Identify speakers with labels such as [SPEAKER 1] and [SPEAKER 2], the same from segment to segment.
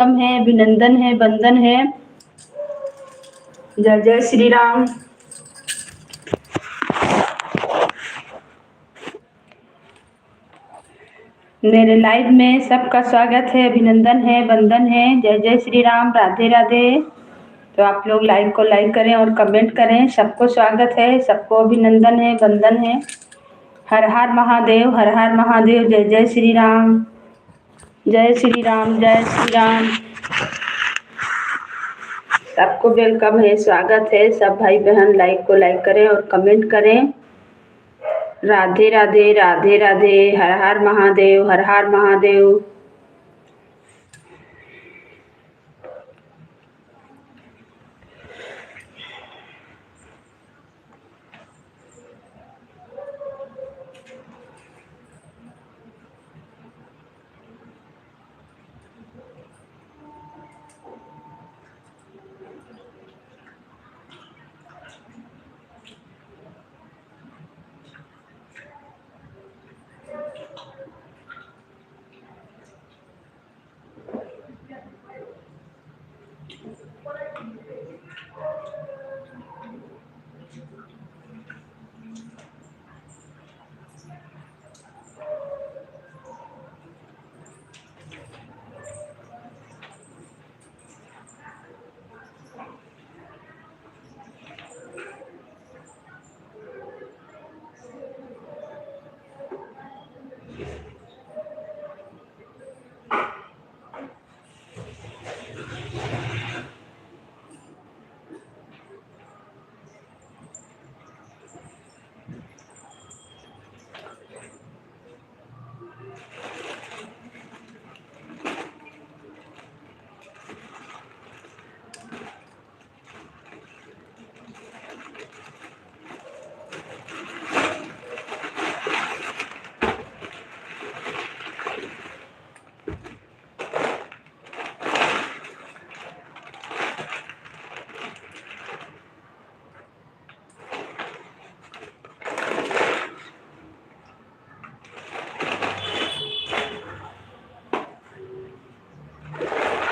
[SPEAKER 1] है, अभिनंदन है, वंदन है। जय जय श्री राम। मेरे लाइव में सबका स्वागत है, अभिनंदन है, वंदन है। जय जय श्री राम, राधे राधे। तो आप लोग लाइव को लाइक करें और कमेंट करें। सबको स्वागत है, सबको अभिनंदन है, वंदन है। हर हर महादेव, हर हर महादेव। जय जय श्री राम, जय श्री राम, जय श्री राम। सबको वेलकम है, स्वागत है। सब भाई बहन लाइक को लाइक करें और कमेंट करें। राधे राधे, राधे राधे। हर हर महादेव, हर हर महादेव।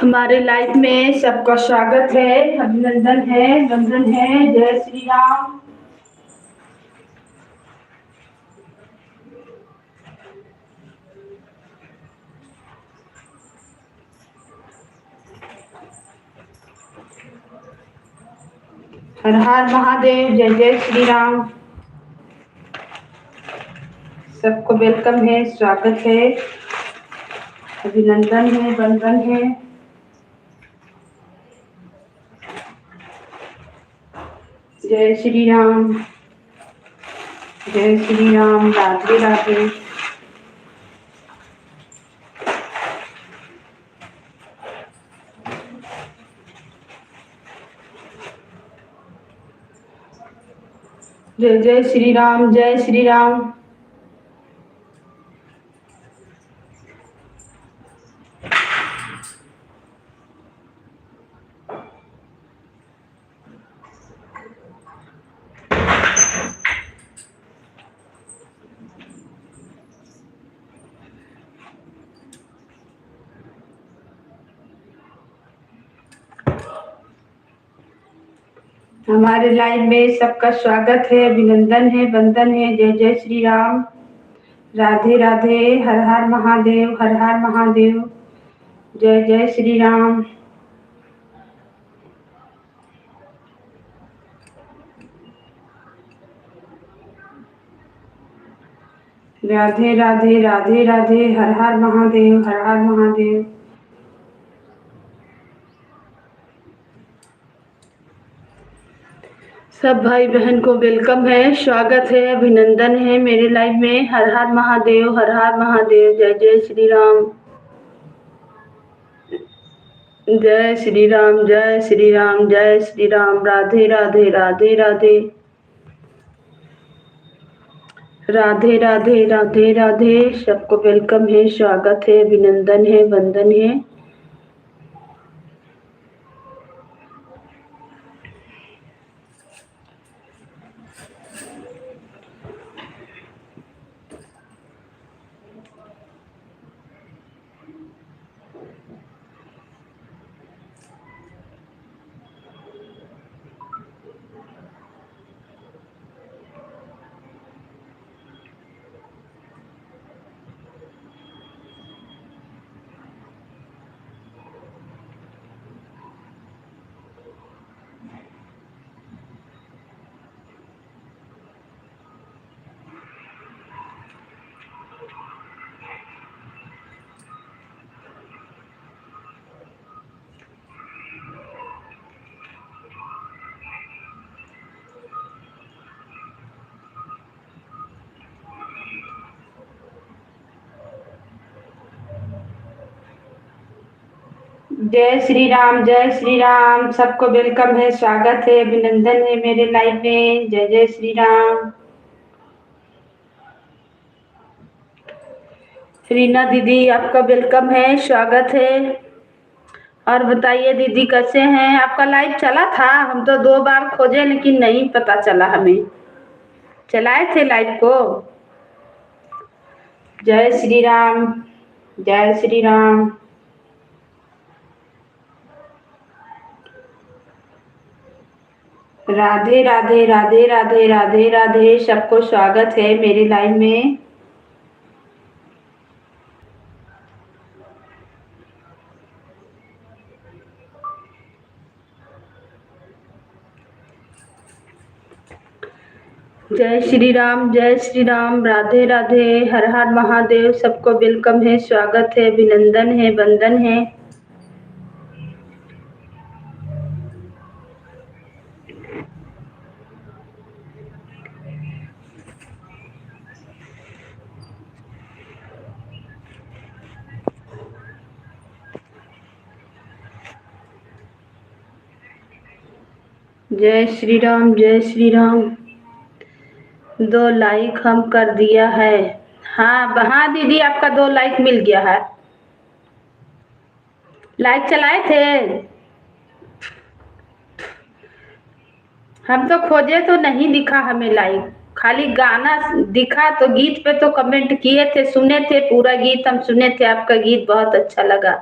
[SPEAKER 1] हमारे लाइफ में सबका स्वागत है, अभिनंदन है, वंदन है। जय श्री राम। हर हर महादेव। जय जय श्री राम। सबको वेलकम है, स्वागत है, अभिनंदन है, वंदन है। जय श्री राम, जय श्री राम, राधे राधे। जय जय श्री राम, जय श्री राम। हमारे लाइव में सबका स्वागत है, अभिनंदन है, वंदन है। जय जय श्री राम, राधे राधे। हर हर महादेव, हर हर महादेव। जय जय श्री राम। राधे राधे, राधे राधे। हर हर महादेव, हर हर महादेव। सब भाई बहन को वेलकम है, स्वागत है, अभिनंदन है मेरे लाइव में। हर हर महादेव, हर हर महादेव। जय जय श्री राम, जय श्री राम, जय श्री राम, जय श्री राम। राधे राधे, राधे राधे। राधे राधे, राधे राधे। सबको वेलकम है, स्वागत है, अभिनंदन है, वंदन है। जय श्री राम, सबको वेलकम है, स्वागत है, अभिनंदन है मेरे लाइव में। जय जय श्री राम। रीना दीदी आपका वेलकम है, स्वागत है। और बताइए दीदी कैसे हैं? आपका लाइव चला था, हम तो 2 बार खोजे लेकिन नहीं पता चला हमें। चलाए थे लाइव को। जय श्री राम, जय श्री राम। राधे राधे राधे राधे राधे राधे, सबको स्वागत है मेरे लाइव में। जय श्री राम, राधे राधे, हर हर महादेव, सबको वेलकम है, स्वागत है, अभिनंदन है, वंदन है। जय श्री राम, जय श्री राम। 2 लाइक हम कर दिया है। हाँ हाँ दीदी, आपका 2 लाइक मिल गया है। लाइक चलाए थे, हम तो खोजे तो नहीं दिखा हमें लाइक, खाली गाना दिखा। तो गीत पे तो कमेंट किए थे, सुने थे, पूरा गीत हम सुने थे, आपका गीत बहुत अच्छा लगा।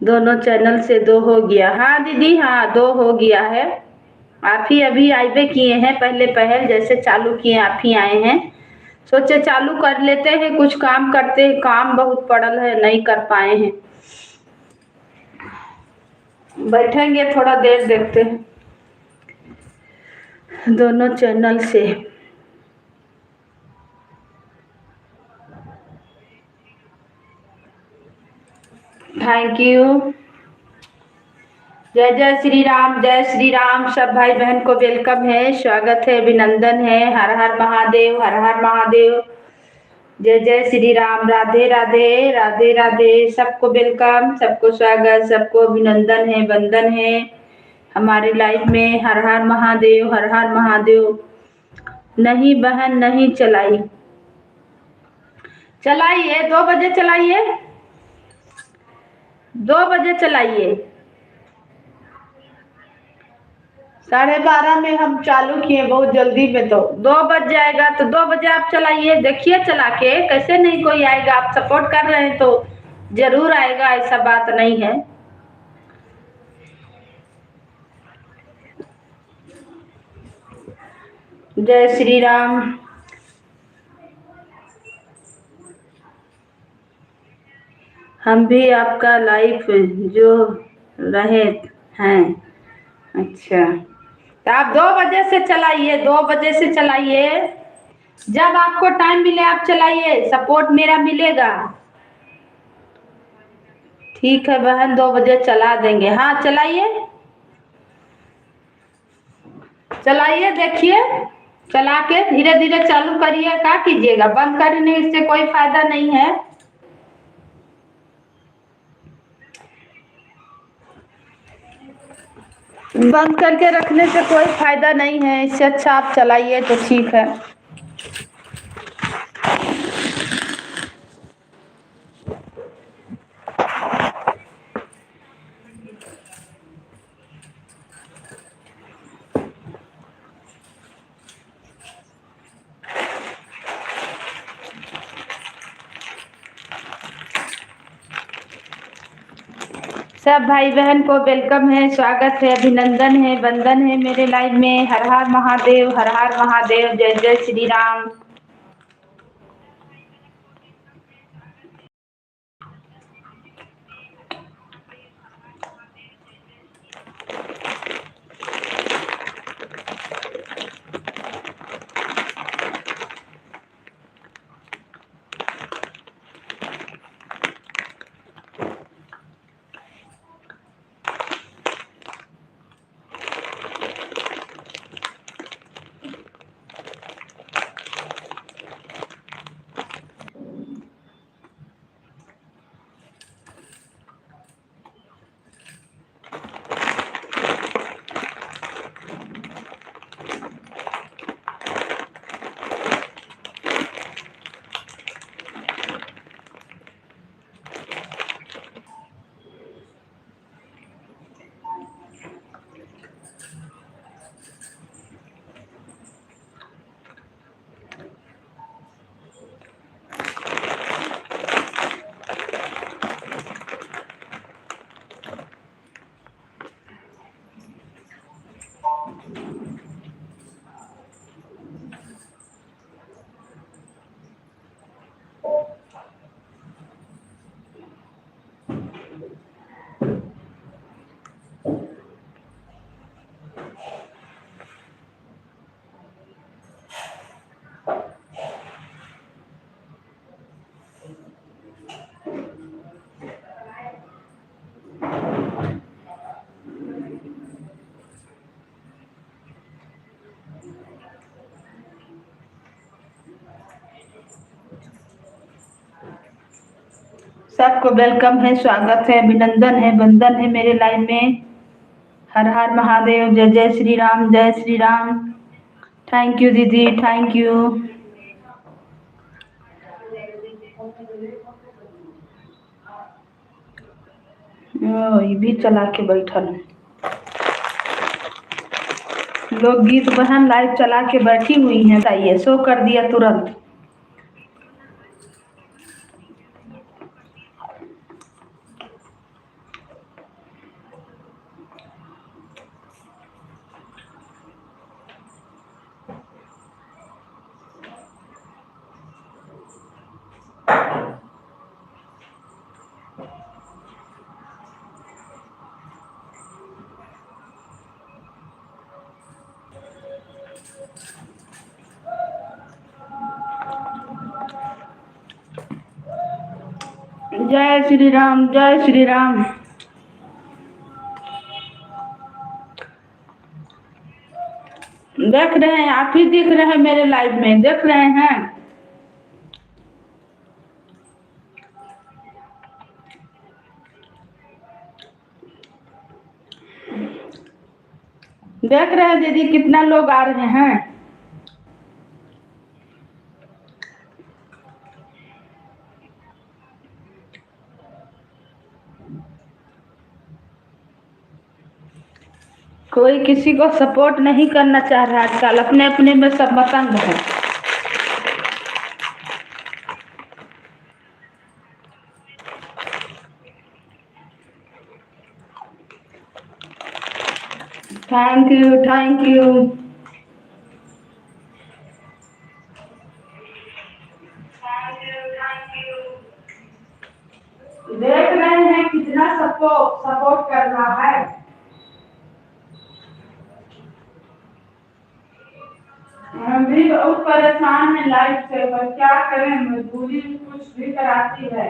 [SPEAKER 1] दोनों चैनल से 2 हो गया। हाँ दीदी, हाँ 2 हो गया है। आप ही अभी आइबे किए हैं, पहले पहल जैसे चालू किए आप ही आए हैं। सोचे चालू कर लेते हैं, कुछ काम करते हैं, काम बहुत पड़ल है, नहीं कर पाए हैं। बैठेंगे थोड़ा देर, देखते हैं दोनों चैनल से। Thank you. जय जय श्री राम, जय श्री राम, सब भाई बहन को वेलकम है, स्वागत है, अभिनंदन है। हर हर महादेव, हर हर महादेव। जय जय श्री राम, राधे राधे राधे राधे, सबको वेलकम, सबको स्वागत, सबको अभिनंदन है, वंदन है हमारे लाइफ में। हर हर महादेव, हर हर महादेव। नहीं बहन, नहीं चलाई, चलाइए 2 बजे चलाइए, 2 बजे चलाइए। 12:30 में हम चालू किए, बहुत जल्दी में, तो 2 बज जाएगा, तो 2 बजे आप चलाइए, देखिए चला के, कैसे नहीं कोई आएगा। आप सपोर्ट कर रहे हैं तो जरूर आएगा, ऐसा बात नहीं है। जय श्री राम। हम भी आपका लाइफ जो रहे हैं। अच्छा, तो आप 2 बजे से चलाइए, 2 बजे से चलाइए, जब आपको टाइम मिले आप चलाइए, सपोर्ट मेरा मिलेगा। ठीक है बहन, 2 बजे चला देंगे। हाँ चलाइए, चलाइए, देखिए चला के धीरे धीरे चालू करिए। क्या कीजिएगा, बंद करने से कोई फायदा नहीं है। बंद करके रखने से कोई फायदा नहीं है, इससे अच्छा आप चलाइए तो ठीक है। सब भाई बहन को वेलकम है, स्वागत है, अभिनंदन है, वंदन है मेरे लाइव में। हर हर महादेव, हर हर महादेव, जय जय श्री राम। सबको वेलकम है, स्वागत है, अभिनंदन है, वंदन है मेरे लाइव में। हर हर महादेव, जय जय श्री राम, जय श्री राम। थैंक यू दीदी, थैंक यू। ये भी चला के बैठल है। लोग गीत बहन लाइव चला के बैठी हुई हैं। बताइए, शो कर दिया तुरंत। जय श्री राम, जय श्री राम। देख रहे हैं, आप ही दिख रहे हैं मेरे लाइव में, देख रहे हैं। देख रहे हैं दीदी, कितना लोग आ रहे हैं। कोई किसी को सपोर्ट नहीं करना चाह रहा आजकल, अपने अपने में सब मतंग है। Thank you, thank you. देख रहे हैं कितना सबको सपोर्ट कर रहा है। हम भी बहुत परेशान हैं लाइफ से, पर क्या करें, मजबूरी कुछ भी कराती है।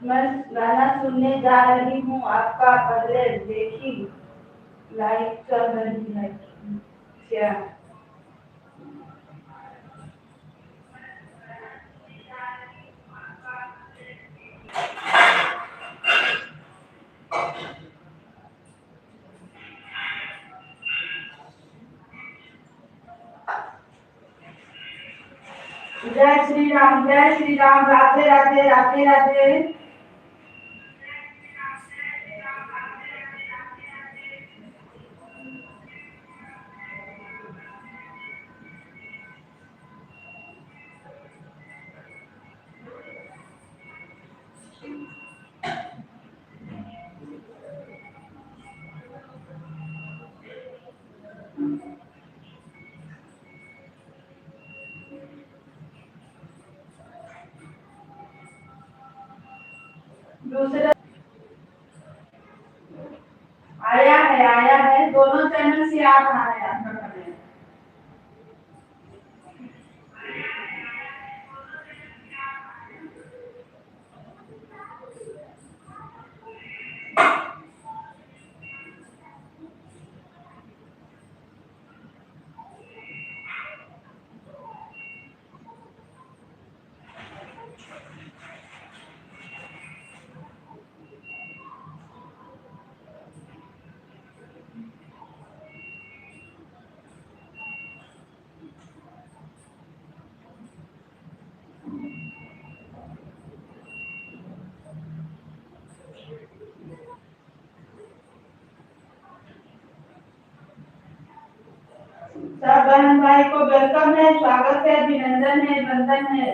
[SPEAKER 1] मैं गाना सुनने जा रही हूँ, आपका पहले देखी लाइव चल रही है क्या? जय श्री राम, जय श्री राम। राधे राधे, राधे राधे। दूसरे आया है, दोनों चैनल से आ रहा है आपका कमेंट। सब बहन भाई को वेलकम है, स्वागत है, अभिनंदन है, वंदन है।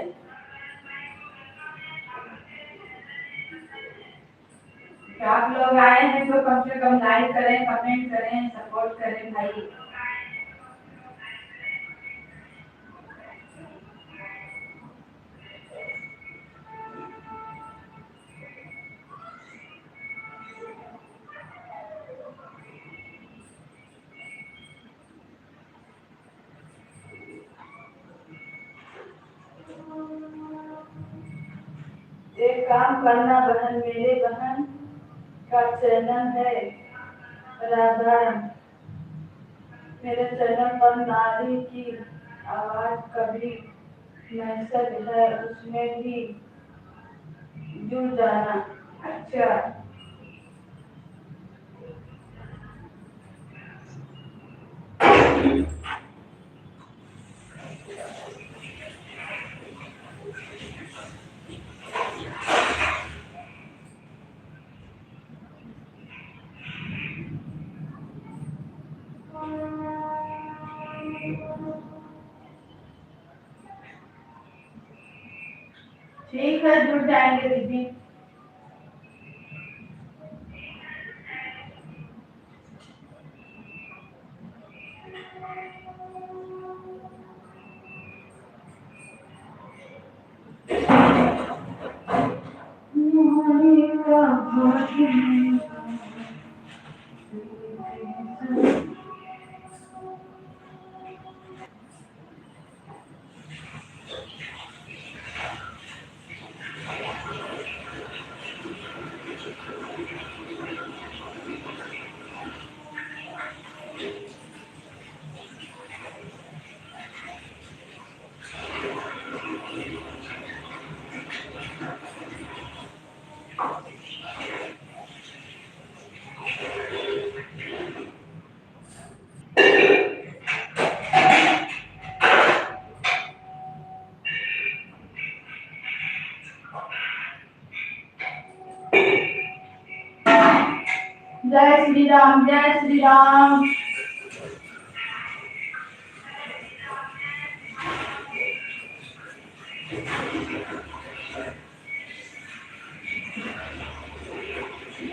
[SPEAKER 1] आप लोग आए हैं तो कम से कम लाइक करें, कमेंट करें, सपोर्ट करें भाई। एक काम करना बहन, मेरे बहन का चैनल है राधा, मेरे चैनल पर नारी की आवाज कभी मैसेज है, उसमें भी जुड़ जाना। अच्छा, ठीक है, जुड़ जाएंगे दीदी। जय श्री राम, जय श्री राम।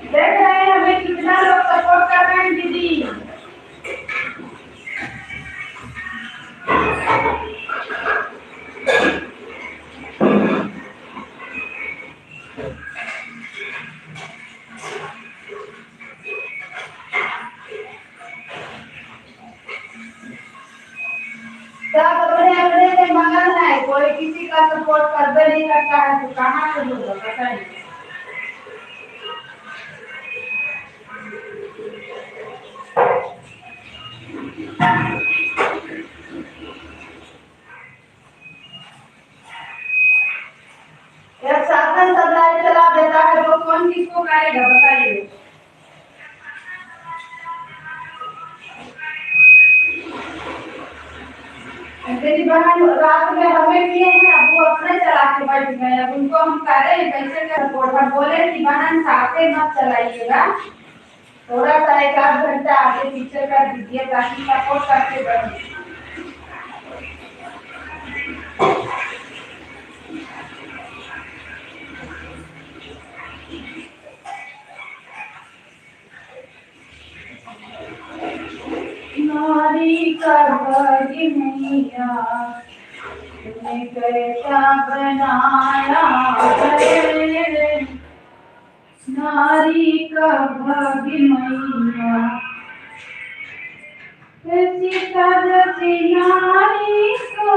[SPEAKER 1] देख रहे हैं हमें कितना लोग सपोर्ट कर रहे हैं दीदी। सब अपने अपने में मगन है, कोई किसी का सपोर्ट करते नहीं करता है, तो कहाँ से होगा पता नहीं। एक साथ में सब लाइट चला देता है तो कौन किसको करेगा बताइए। मेरी बहन रात में हमें किए हैं, अब वो अपने चला के बैठ गए, अब उनको हम कह रहे हैं कैसे कर सपोर्ट, हम बोले कि बहन साथे मत चलाइएगा, थोड़ा सा एक आध घंटा आगे पीछे कर दीजिए ताकि सपोर्ट करके बैठे। नारी का भाग्य मैया तुमने कैसा बनाया है, नारी का भाग्य मैया, सीता जैसी नारी को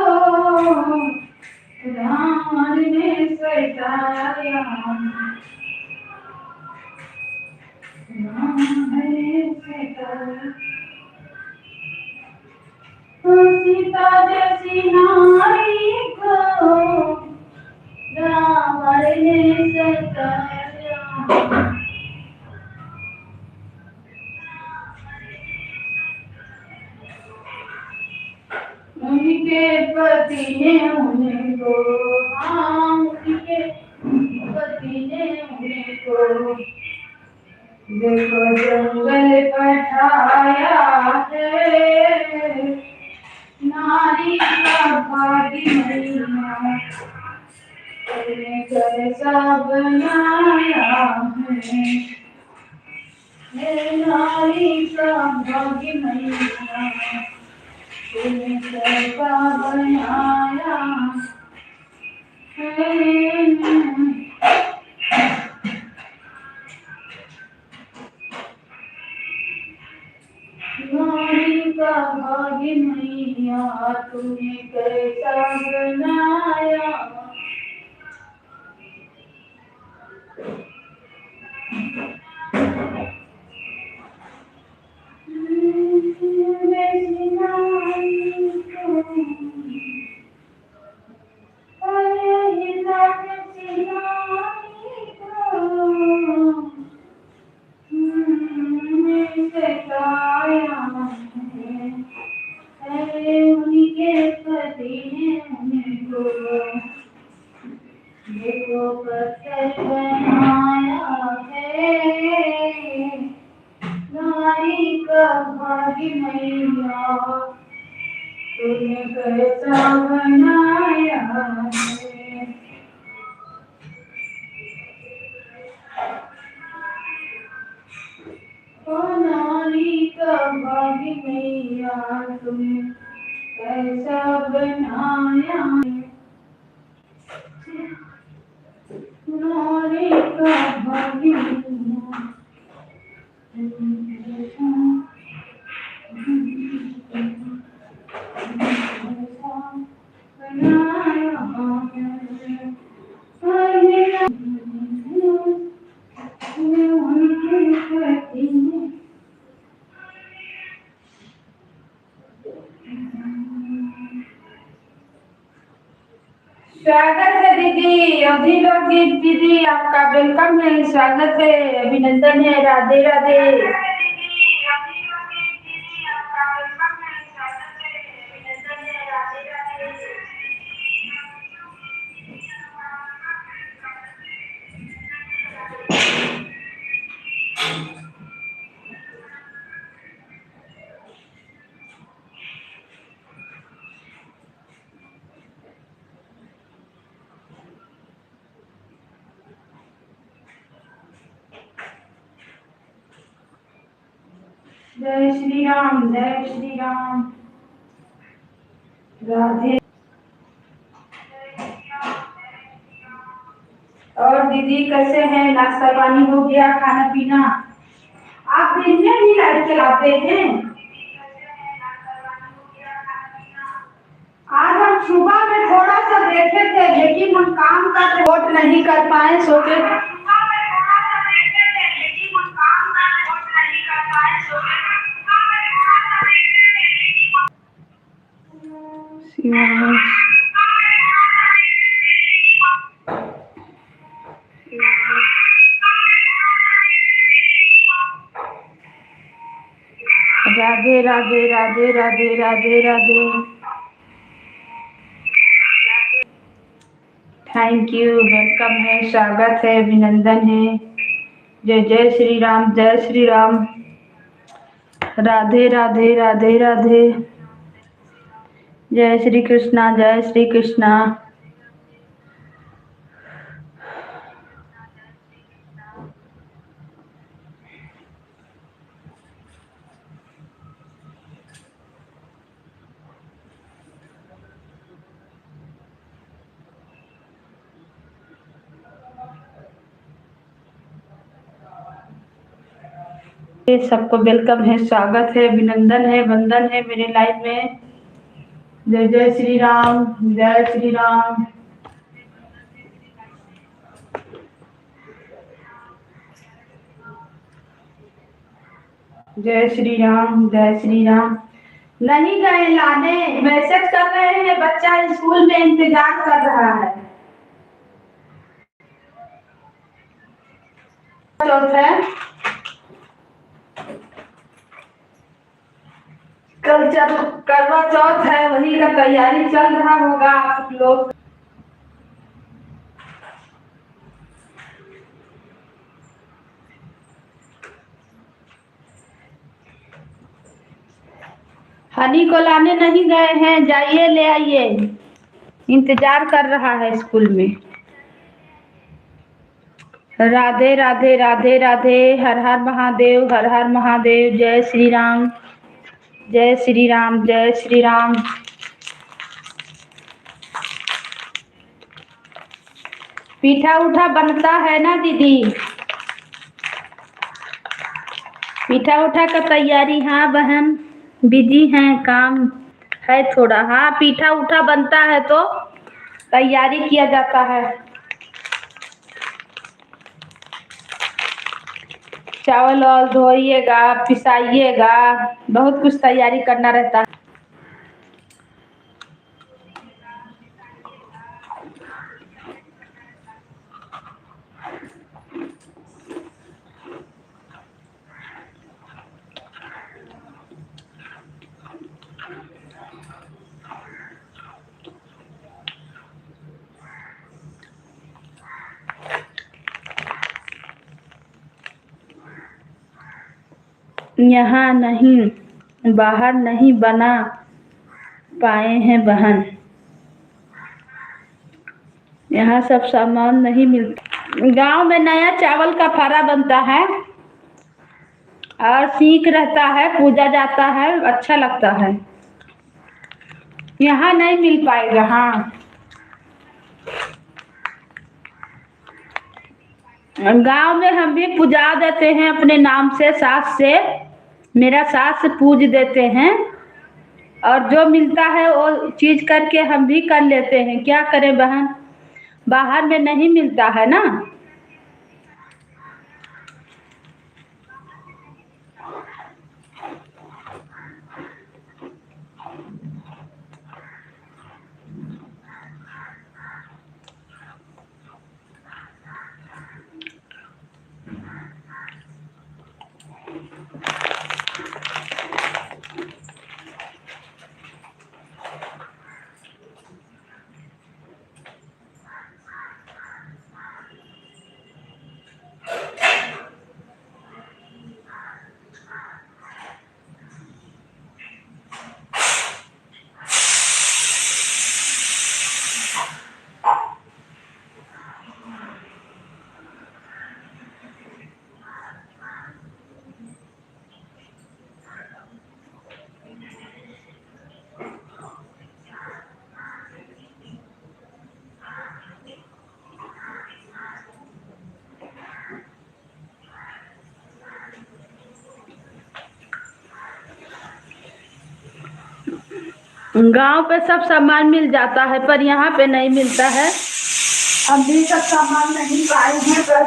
[SPEAKER 1] राम ने सजाया, राम ने सजाया। सीता जैसी नारी को राम ने सजाया, उनके पति ने उन्हें को, हाँ उनके पति ने उन्हें को देखो जंगल पठाया है, नारी का भाग्य मैया तुमने कैसा बनाया है। हे नारी का भाग्य मैया तूने कैसा बनाया है। नारी का भाग्य मैया तूने कैसा बनाया। देखो पत्थर बनाया है नारी का भाग्य मैया तूने कैसा बनाया है। ओ नारी का भाग्य मैया तूने कैसा बनाया है। नारी का भाग्य मैया स्वागत है दीदी अभी लोग दीदी आपका वेलकम है स्वागत है अभिनंदन है राधे राधे। जय श्री राम राधे। और दीदी कैसे हैं नाश्ता पानी हो गया खाना पीना। आप दिन में भी लाइट चलाते हैं। आज हम सुबह में थोड़ा सा देखे थे लेकिन हम काम का रिपोर्ट नहीं कर पाए सोचे। Radhe Radhe Radhe Radhe Radhe Radhe. Thank you welcome है स्वागत है अभिनंदन है। जय जय श्री राम जय श्री राम राधे राधे राधे राधे। जय श्री कृष्णा जय श्री कृष्णा। सबको वेलकम है स्वागत है अभिनंदन है वंदन है मेरे लाइव में। जय जय श्री राम जय श्री राम। जय श्री राम जय श्री राम। नहीं गए लाने मैसेज कर रहे हैं बच्चा स्कूल में इंतजार कर रहा है। चौथ है कल करवा चौथ है वही का तैयारी चल रहा होगा आप लोग। हनी को लाने नहीं गए हैं जाइए ले आइए इंतजार कर रहा है स्कूल में। राधे राधे राधे राधे। हर हर महादेव, हर हर महादेव। जय श्री राम, जय श्री राम, जय श्री राम। पीठा उठा बनता है ना दीदी? पीठा उठा का तैयारी? हाँ बहन, बिजी हैं, काम है थोड़ा। हाँ, पीठा उठा बनता है तो तैयारी किया जाता है। चावल और धोइएगा, पिसाइएगा, बहुत कुछ तैयारी करना रहता है। यहाँ नहीं, बाहर नहीं बना पाए हैं बहन। यहाँ सब सामान नहीं मिलता। गांव में नया चावल का फारा बनता है और सीख रहता है, पूजा जाता है, अच्छा लगता है। यहाँ नहीं मिल पाएगा। हाँ, गांव में हम भी पूजा देते हैं अपने नाम से, सास से, मेरा सास पूज देते हैं, और जो मिलता है वो चीज करके हम भी कर लेते हैं। क्या करें बहन, बाहर में नहीं मिलता है ना। गांव पे सब सामान मिल जाता है, पर यहाँ पे नहीं मिलता है। अभी तक सामान नहीं पाए हैं, पर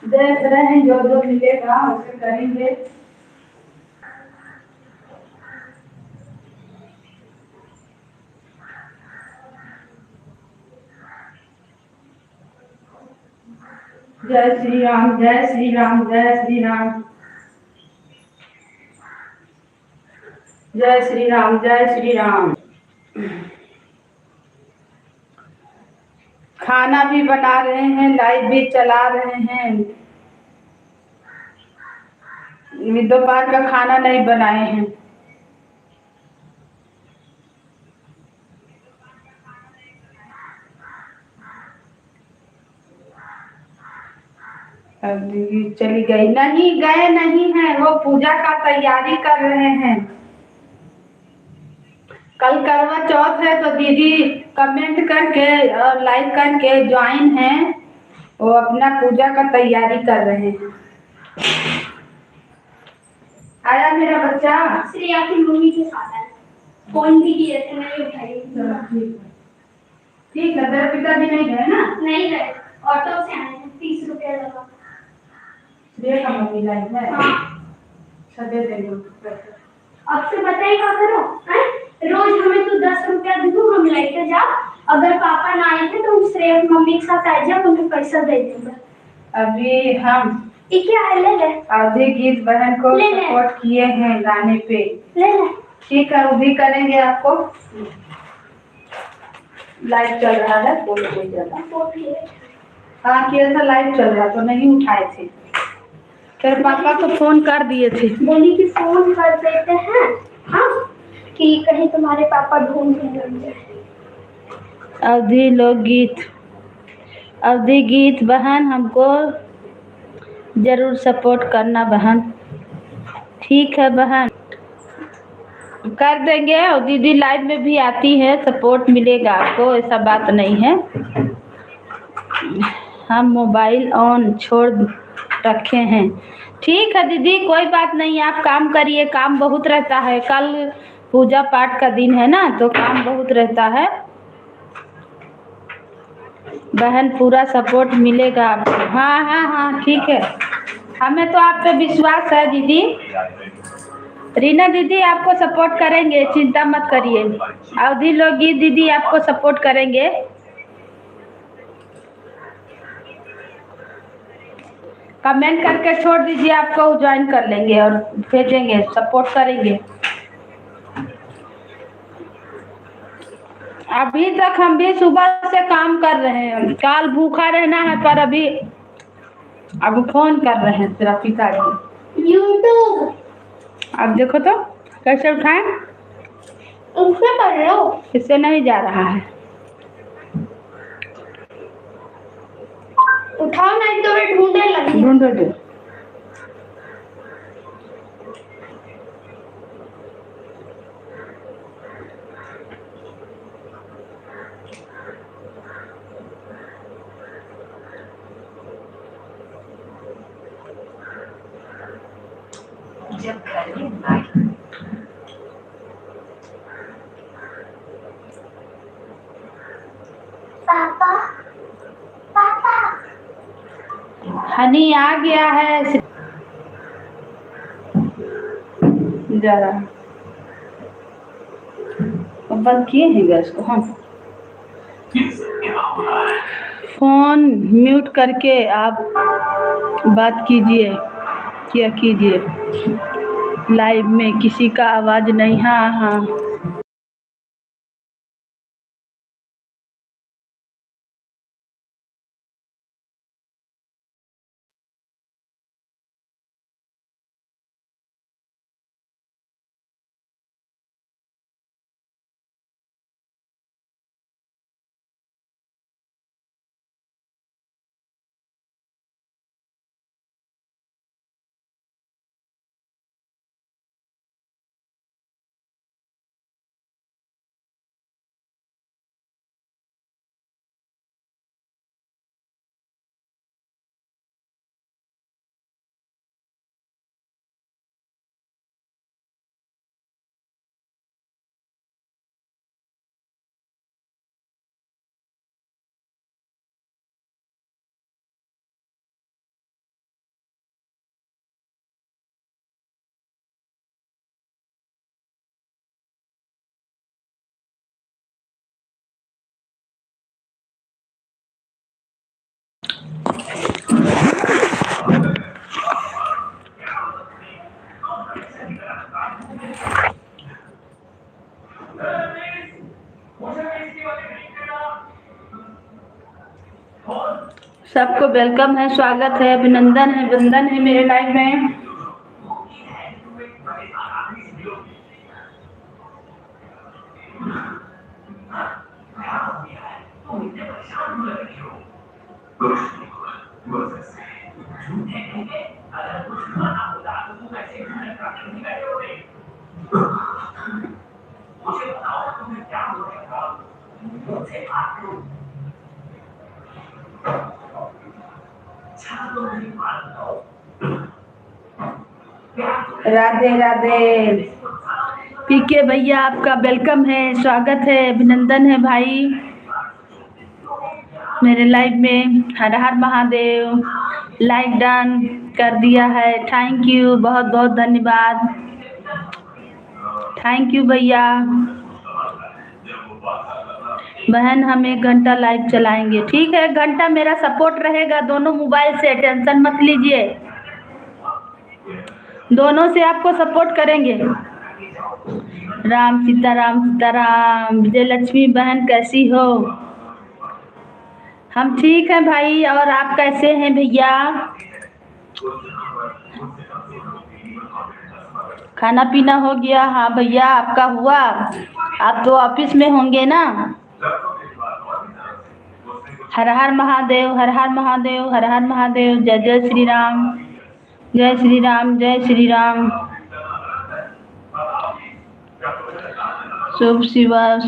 [SPEAKER 1] देख रहे हैं, जो जो मिलेगा उसे करेंगे। जय श्री राम, जय श्री राम, जय श्री राम, जय श्री राम, जय श्री राम। खाना भी बना रहे हैं, लाइट भी चला रहे हैं। दोपहर का खाना नहीं बनाए हैं। अभी चली गई? नहीं गए नहीं है, वो पूजा का तैयारी कर रहे हैं। कल करवा चौथ है, तो दीदी कमेंट करके और लाइक करके ज्वाइन है, वो अपना पूजा का तैयारी कर रहे हैं। आया मेरा बच्चा?
[SPEAKER 2] श्रेया की मम्मी के साथ है, फोन भी किए थे, नहीं उठाई।
[SPEAKER 1] ठीक है, तेरे पिताजी नहीं गए ना?
[SPEAKER 2] नहीं गए, ऑटो से आए हैं, 30 रुपया लगा।
[SPEAKER 1] श्रेया का मम्मी लाई है?
[SPEAKER 2] हाँ,
[SPEAKER 1] दे देंगे।
[SPEAKER 2] अब से बताइए क्या करो, हैं? रोज हमें तू 10 रुपया दे दो, हम लेके जा। अगर पापा ना आए थे तो श्रेया की मम्मी के साथ आ जा, उन्हें पैसा दे दूंगा।
[SPEAKER 1] अभी हम
[SPEAKER 2] ये क्या है, ले ले।
[SPEAKER 1] आधे गीत बहन को सपोर्ट किए हैं गाने पे।
[SPEAKER 2] ले ले।
[SPEAKER 1] ठीक है, वो भी करेंगे आपको। लाइव चल रहा है, कोई हाँ किया था, लाइव चल रहा तो नहीं उठाए थे। फिर पापा को फोन कर दिए थे,
[SPEAKER 2] बोली कि फोन कर देते हैं, हाँ, कि कहीं तुम्हारे पापा ढूंढ नहीं लेंगे।
[SPEAKER 1] आधे लोग गीत अवधि गीत बहन, हमको ज़रूर सपोर्ट करना बहन। ठीक है बहन, कर देंगे। और दीदी लाइव में भी आती है, सपोर्ट मिलेगा आपको, ऐसा बात नहीं है। हम मोबाइल ऑन छोड़ रखे हैं। ठीक है दीदी, कोई बात नहीं, आप काम करिए, काम बहुत रहता है। कल पूजा पाठ का दिन है ना, तो काम बहुत रहता है बहन, पूरा सपोर्ट मिलेगा आपको। हाँ हाँ हाँ ठीक है, हमें तो आप पे विश्वास है दीदी। रीना दीदी आपको सपोर्ट करेंगे, चिंता मत करिए। अवधि लोगी दीदी आपको सपोर्ट करेंगे। कमेंट करके छोड़ दीजिए, आपको ज्वाइन कर लेंगे और भेजेंगे, सपोर्ट करेंगे। अभी तक हम भी सुबह से काम कर रहे हैं, कल भूखा रहना है, पर अब फोन कर रहे हैं तेरा पिताजी
[SPEAKER 2] यूट्यूब।
[SPEAKER 1] अब देखो तो कैसे उठाएं,
[SPEAKER 2] उससे कर लो,
[SPEAKER 1] इससे नहीं जा रहा है।
[SPEAKER 2] उठाओ नहीं तो मैं ढूंढने लगी।
[SPEAKER 1] ढूंढो दो।
[SPEAKER 3] जब घर में बुलाई
[SPEAKER 2] पापा पापा
[SPEAKER 1] हनी आ गया है, जा रहा है। बंद किए हैं गैस को हम। फोन म्यूट करके आप बात कीजिए, क्या कीजिए, लाइव में किसी का आवाज नहीं। हाँ हाँ सबको वेलकम है, स्वागत है, अभिनंदन है, वंदन है मेरे लाइव में। राधे राधे पीके भैया, आपका वेलकम है, स्वागत है, अभिनंदन है भाई मेरे लाइव में। हर हर महादेव। लाइक डन कर दिया है, थैंक यू, बहुत बहुत धन्यवाद, थैंक यू भैया। बहन हम 1 घंटा लाइव चलाएंगे। ठीक है, 1 घंटा मेरा सपोर्ट रहेगा दोनों मोबाइल से, टेंशन मत लीजिए, दोनों से आपको सपोर्ट करेंगे। राम सीताराम सीताराम। विजय लक्ष्मी बहन कैसी हो? हम ठीक हैं भाई, और आप कैसे हैं भैया? खाना पीना हो गया? हाँ भैया आपका हुआ? आप तो ऑफिस में होंगे ना। हर हर महादेव, हर हर महादेव, हर हर महादेव। जय जय श्री राम, जय श्री राम, जय श्री राम। शुभ शिवाय,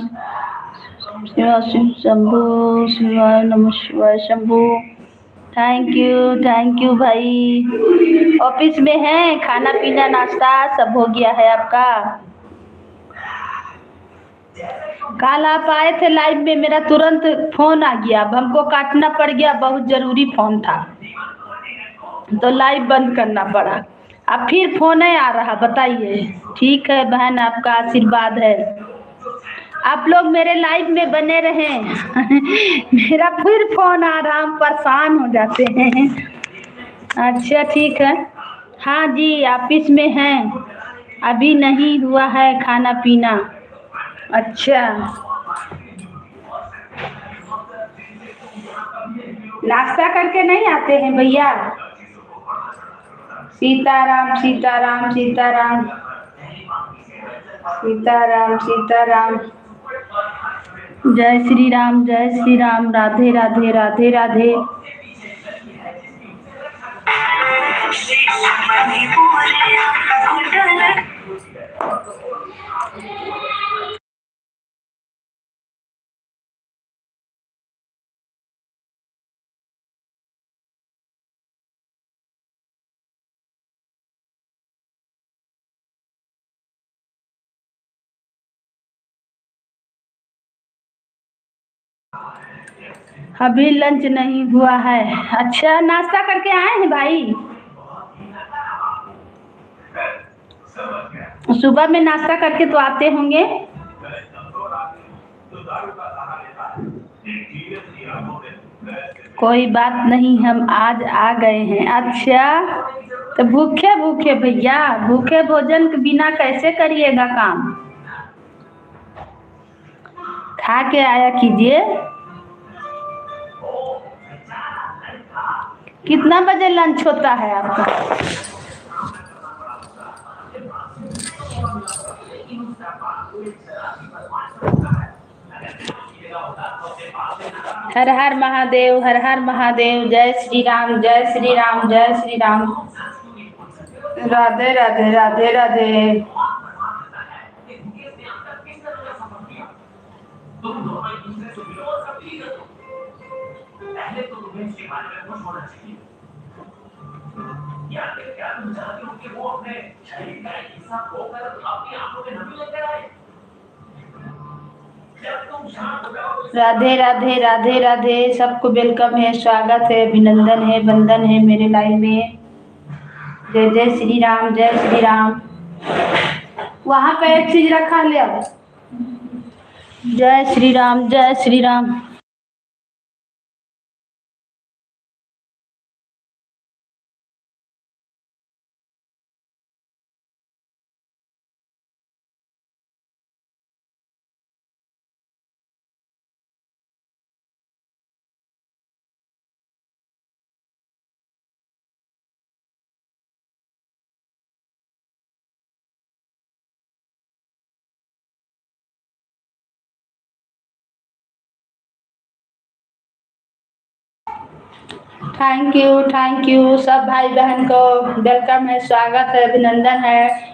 [SPEAKER 1] शिवाय शिव शंभू, शिवाय नमः शिवाय शंभू। थैंक यू भाई। ऑफिस में हैं, खाना पीना नाश्ता सब हो गया है आपका? कल आप आए थे लाइव में, मेरा तुरंत फोन आ गया, अब हमको काटना पड़ गया, बहुत जरूरी फोन था तो लाइव बंद करना पड़ा। अब फिर फोन है आ रहा, बताइए। ठीक है बहन, आपका आशीर्वाद है, आप लोग मेरे लाइव में बने रहें। मेरा फिर फोन आ रहा, हम परेशान हो जाते हैं। अच्छा ठीक है। हाँ जी, ऑफिस में हैं, अभी नहीं हुआ है खाना पीना। अच्छा, नाश्ता करके नहीं आते हैं भैया? सीताराम सीताराम सीताराम सीताराम सीताराम। जय श्री राम, जय श्री राम। राधे राधे, राधे राधे। अभी लंच नहीं हुआ है। अच्छा, नाश्ता करके आए हैं भाई? सुबह में नाश्ता करके तो आते होंगे। कोई बात नहीं, हम आज आ गए हैं। अच्छा, तो भूखे भूखे भैया, भूखे भोजन के बिना कैसे करिएगा काम? खा के आया कीजिए। कितना बजे लंच होता है आपका? हर हर महादेव, हर हर महादेव। जय श्री राम, जय श्री राम, जय श्री राम। राधे राधे, राधे राधे। राधे राधे, राधे राधे। सबको वेलकम है, स्वागत है, अभिनंदन है, वंदन है मेरे लाइव में। जय जय श्री राम, जय श्री राम। वहां पे एक चीज रखा ले आओ। जय श्री राम, जय श्री राम। थैंक यू सब भाई बहन को वेलकम है, स्वागत है, अभिनंदन है।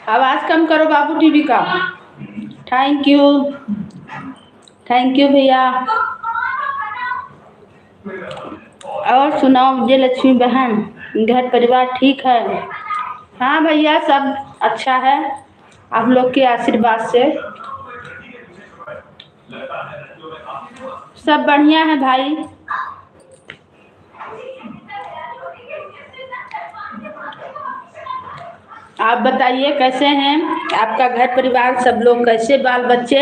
[SPEAKER 1] आवाज कम करो बाबू टीवी का। थैंक थैंक यू भैया। और सुनाओ मुझे लक्ष्मी बहन, घर परिवार ठीक है? हाँ भैया सब अच्छा है, आप लोग के आशीर्वाद से सब बढ़िया है भाई। आप बताइए कैसे हैं, आपका घर परिवार सब लोग कैसे, बाल बच्चे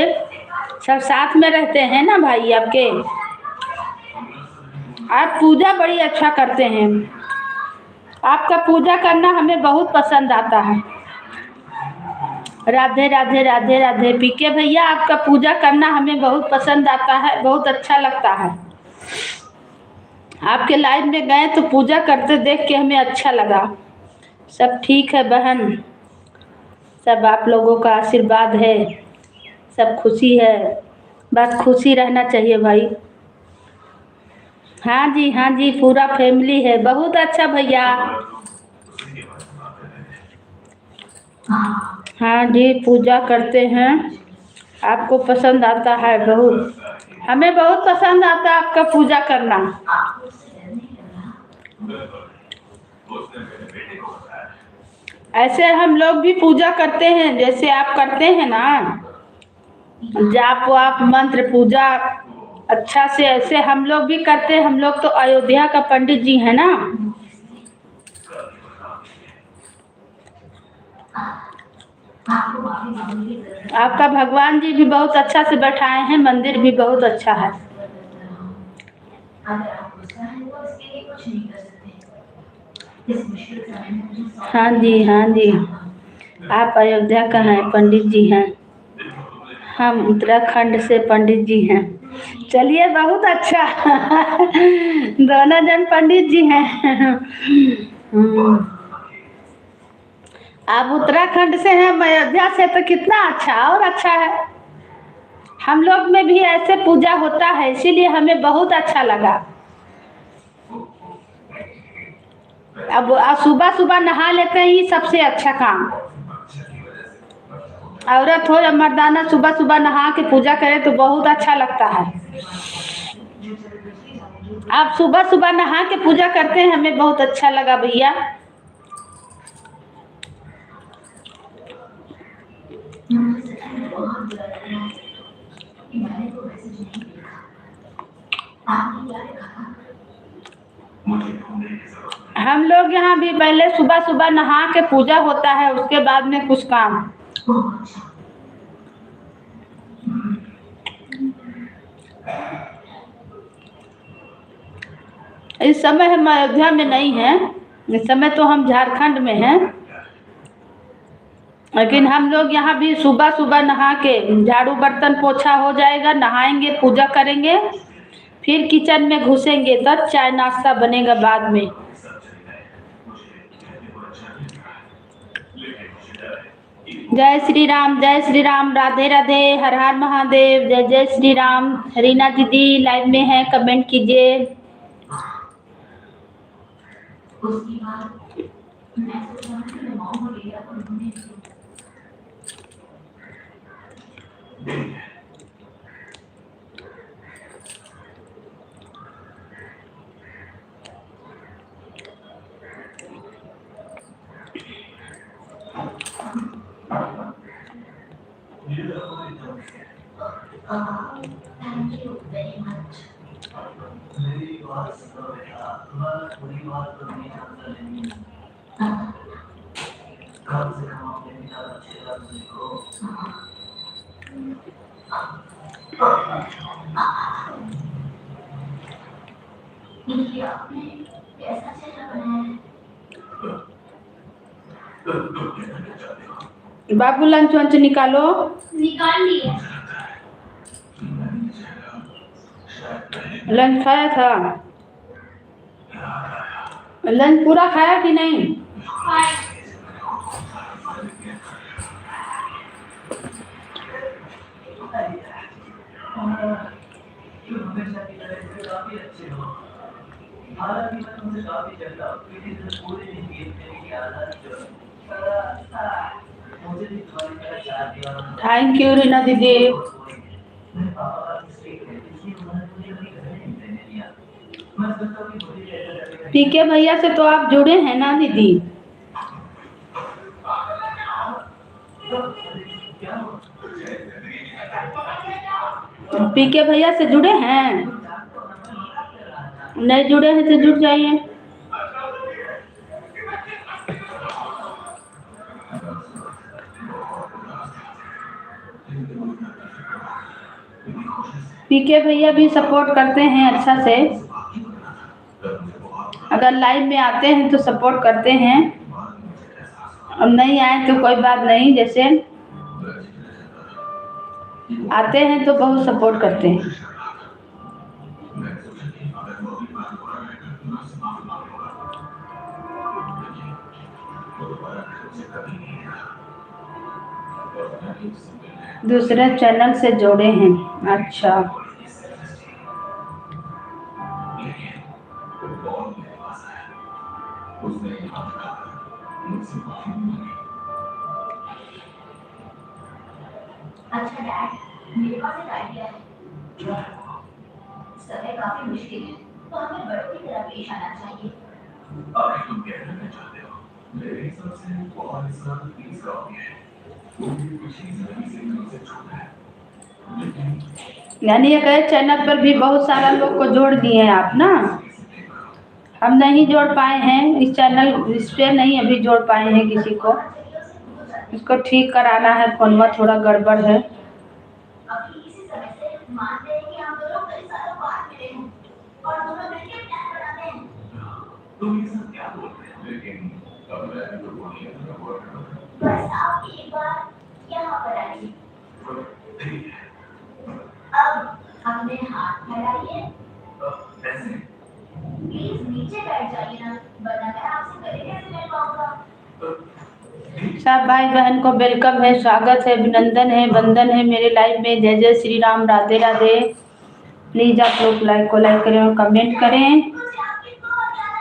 [SPEAKER 1] सब साथ में रहते हैं ना भाई आपके? आप पूजा बड़ी अच्छा करते हैं, आपका पूजा करना हमें बहुत पसंद आता है। राधे राधे राधे राधे। पीके भैया आपका पूजा करना हमें बहुत पसंद आता है, बहुत अच्छा लगता है। आपके लाइव में गए तो पूजा करते देख के हमें अच्छा लगा। सब ठीक है बहन, सब आप लोगों का आशीर्वाद है, सब खुशी है, बस खुशी रहना चाहिए भाई। हाँ जी पूरा फैमिली है, बहुत अच्छा भैया। हाँ जी पूजा करते हैं, आपको पसंद आता है बहुत, हमें बहुत पसंद आता है आपका पूजा करना। ऐसे हम लोग भी पूजा करते हैं जैसे आप करते हैं ना, जाप वाप मंत्र पूजा अच्छा से ऐसे हम लोग भी करते हैं। हम लोग तो अयोध्या का पंडित जी है ना। आपका भगवान जी भी बहुत अच्छा से बैठाए हैं, मंदिर भी बहुत अच्छा है। हाँ जी आप अयोध्या का हैं, पंडित जी हैं, हम उत्तराखंड से पंडित जी हैं। चलिए बहुत अच्छा दोनों जन पंडित जी हैं। आप उत्तराखंड से हैं, मैं अयोध्या से, तो कितना अच्छा और अच्छा है। हम लोग में भी ऐसे पूजा होता है, इसीलिए हमें बहुत अच्छा लगा। अब सुबह सुबह नहा लेते हैं, ये सबसे अच्छा काम। औरत हो या मर्दाना सुबह सुबह नहा के पूजा करे तो बहुत अच्छा लगता है। आप सुबह सुबह नहा के पूजा करते हैं, हमें बहुत अच्छा लगा भैया। हम लोग यहाँ भी पहले सुबह सुबह नहा के पूजा होता है, उसके बाद में कुछ काम। इस समय हम अयोध्या में नहीं हैं, इस समय तो हम झारखंड में हैं, लेकिन हम लोग यहाँ भी सुबह सुबह नहा के झाड़ू बर्तन पोछा हो जाएगा, नहाएंगे पूजा करेंगे, फिर किचन में घुसेंगे, तब चाय नाश्ता बनेगा बाद में। जय श्री राम, राधे राधे, हर हर महादेव, जय जय श्री राम। रीना दीदी लाइव में है, कमेंट कीजिए।
[SPEAKER 3] Thank you very much.
[SPEAKER 1] बाबू लंच वंच निकालो।
[SPEAKER 2] निकाल लिए।
[SPEAKER 1] लंच खाया था? लंच पूरा खाया कि नहीं? थैंक यू रीना दीदी। पीके भैया से तो आप जुड़े हैं ना दीदी? पीके भैया से जुड़े हैं? नहीं जुड़े हैं तो जुड़ जाइए। पीके भैया भी सपोर्ट करते हैं अच्छा से, अगर लाइव में आते हैं तो सपोर्ट करते हैं, और नहीं आए तो कोई बात नहीं, जैसे आते हैं तो बहुत सपोर्ट करते हैं। दूसरे चैनल से जोड़े हैं, अच्छा।
[SPEAKER 3] अच्छा डैड, मेरे पास एक आइडिया है। समय काफी मुश्किल है, तो हमें बड़ों की तरह पेश आना चाहिए।
[SPEAKER 4] आगे तुम क्या करना चाहते हो? मेरे हिसाब से बहुत इसका प्लीज काफी है। वो भी कुछ चीजें से छोटा है, लेकिन
[SPEAKER 1] यानी एक चैनल पर भी बहुत सारा लोग को जोड़ दिए हैं आप ना, हम नहीं जोड़ पाए हैं इस चैनल, इस पे नहीं अभी जोड़ पाए हैं किसी को। इसको ठीक कराना है, फोन में थोड़ा गड़बड़ है।
[SPEAKER 3] अभी इसी समय से मानते हैं कि हम दोनों कई सालों बाद मिले हैं और दोनों मिलकर प्लान बनाते हैं।
[SPEAKER 4] तुम ये सब क्या बोल रहे हो? लेकिन अब मैं तो बोलिए ना, वो
[SPEAKER 3] बस आप एक बार यहाँ पर आइए।
[SPEAKER 4] ठीक है।
[SPEAKER 3] अब हमने हाथ फैलाइए।
[SPEAKER 4] ऐसे
[SPEAKER 3] प्लीज नीचे बैठ जाइए ना, वरना मैं आपसे गले कैसे मिल पाऊंगा।
[SPEAKER 1] सब भाई बहन को वेलकम है, स्वागत है, अभिनंदन है, वंदन है मेरे लाइव में। जय जय श्री राम, राधे राधे। प्लीज आप लोग लाइक को लाइक करें और कमेंट करें।
[SPEAKER 3] मुझे आपकी बहुत याद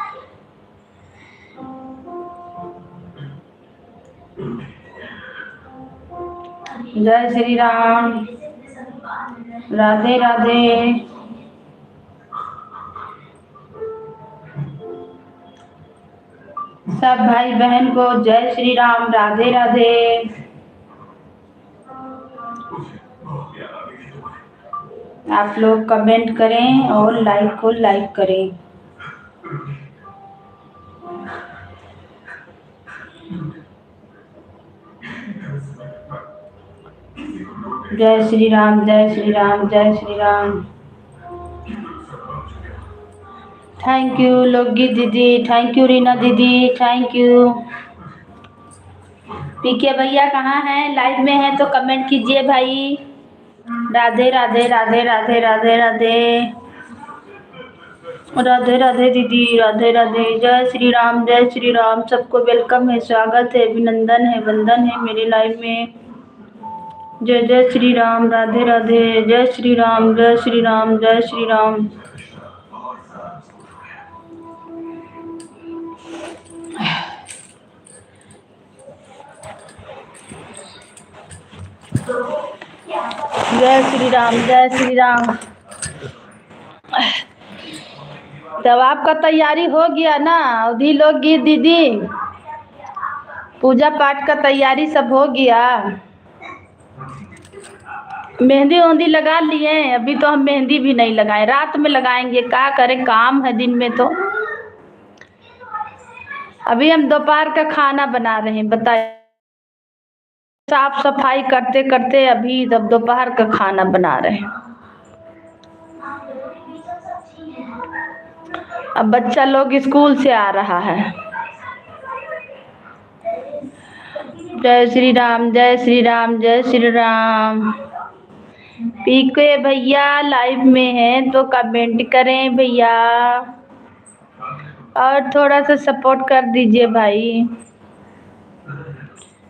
[SPEAKER 3] आई।
[SPEAKER 1] जय श्री राम, राधे राधे। सब भाई बहन को जय श्री राम, राधे राधे। आप लोग कमेंट करें और लाइक को लाइक करें। जय श्री राम, जय श्री राम, जय श्री राम। थैंक यू लोगी दीदी, थैंक यू रीना दीदी, थैंक यू। पीके भैया कहाँ हैं? लाइव में हैं तो कमेंट कीजिए भाई। राधे राधे, राधे राधे, राधे राधे, राधे राधे दीदी, राधे राधे। जय श्री राम, जय श्री राम। सबको वेलकम है, स्वागत है, अभिनंदन है, वंदन है मेरे लाइव में। जय जय श्री राम, राधे राधे। जय श्री राम, जय श्री राम, जय श्री राम। जय श्री राम, जय श्री राम। तब आपका तैयारी हो गया ना उधी लोग गीत दीदी? पूजा पाठ का तैयारी सब हो गया? मेहंदी वहंदी लगा लिए? अभी तो हम मेहंदी भी नहीं लगाए, रात में लगाएंगे, क्या करें, काम है दिन में। तो अभी हम दोपहर का खाना बना रहे हैं, बताइए। साफ सफाई करते करते अभी तब दोपहर का खाना बना रहे हैं। अब बच्चा लोग स्कूल से आ रहा है। जय श्री राम, जय श्री राम, जय श्री राम। पीके भैया लाइव में हैं तो कमेंट करें भैया, और थोड़ा सा सपोर्ट कर दीजिए भाई।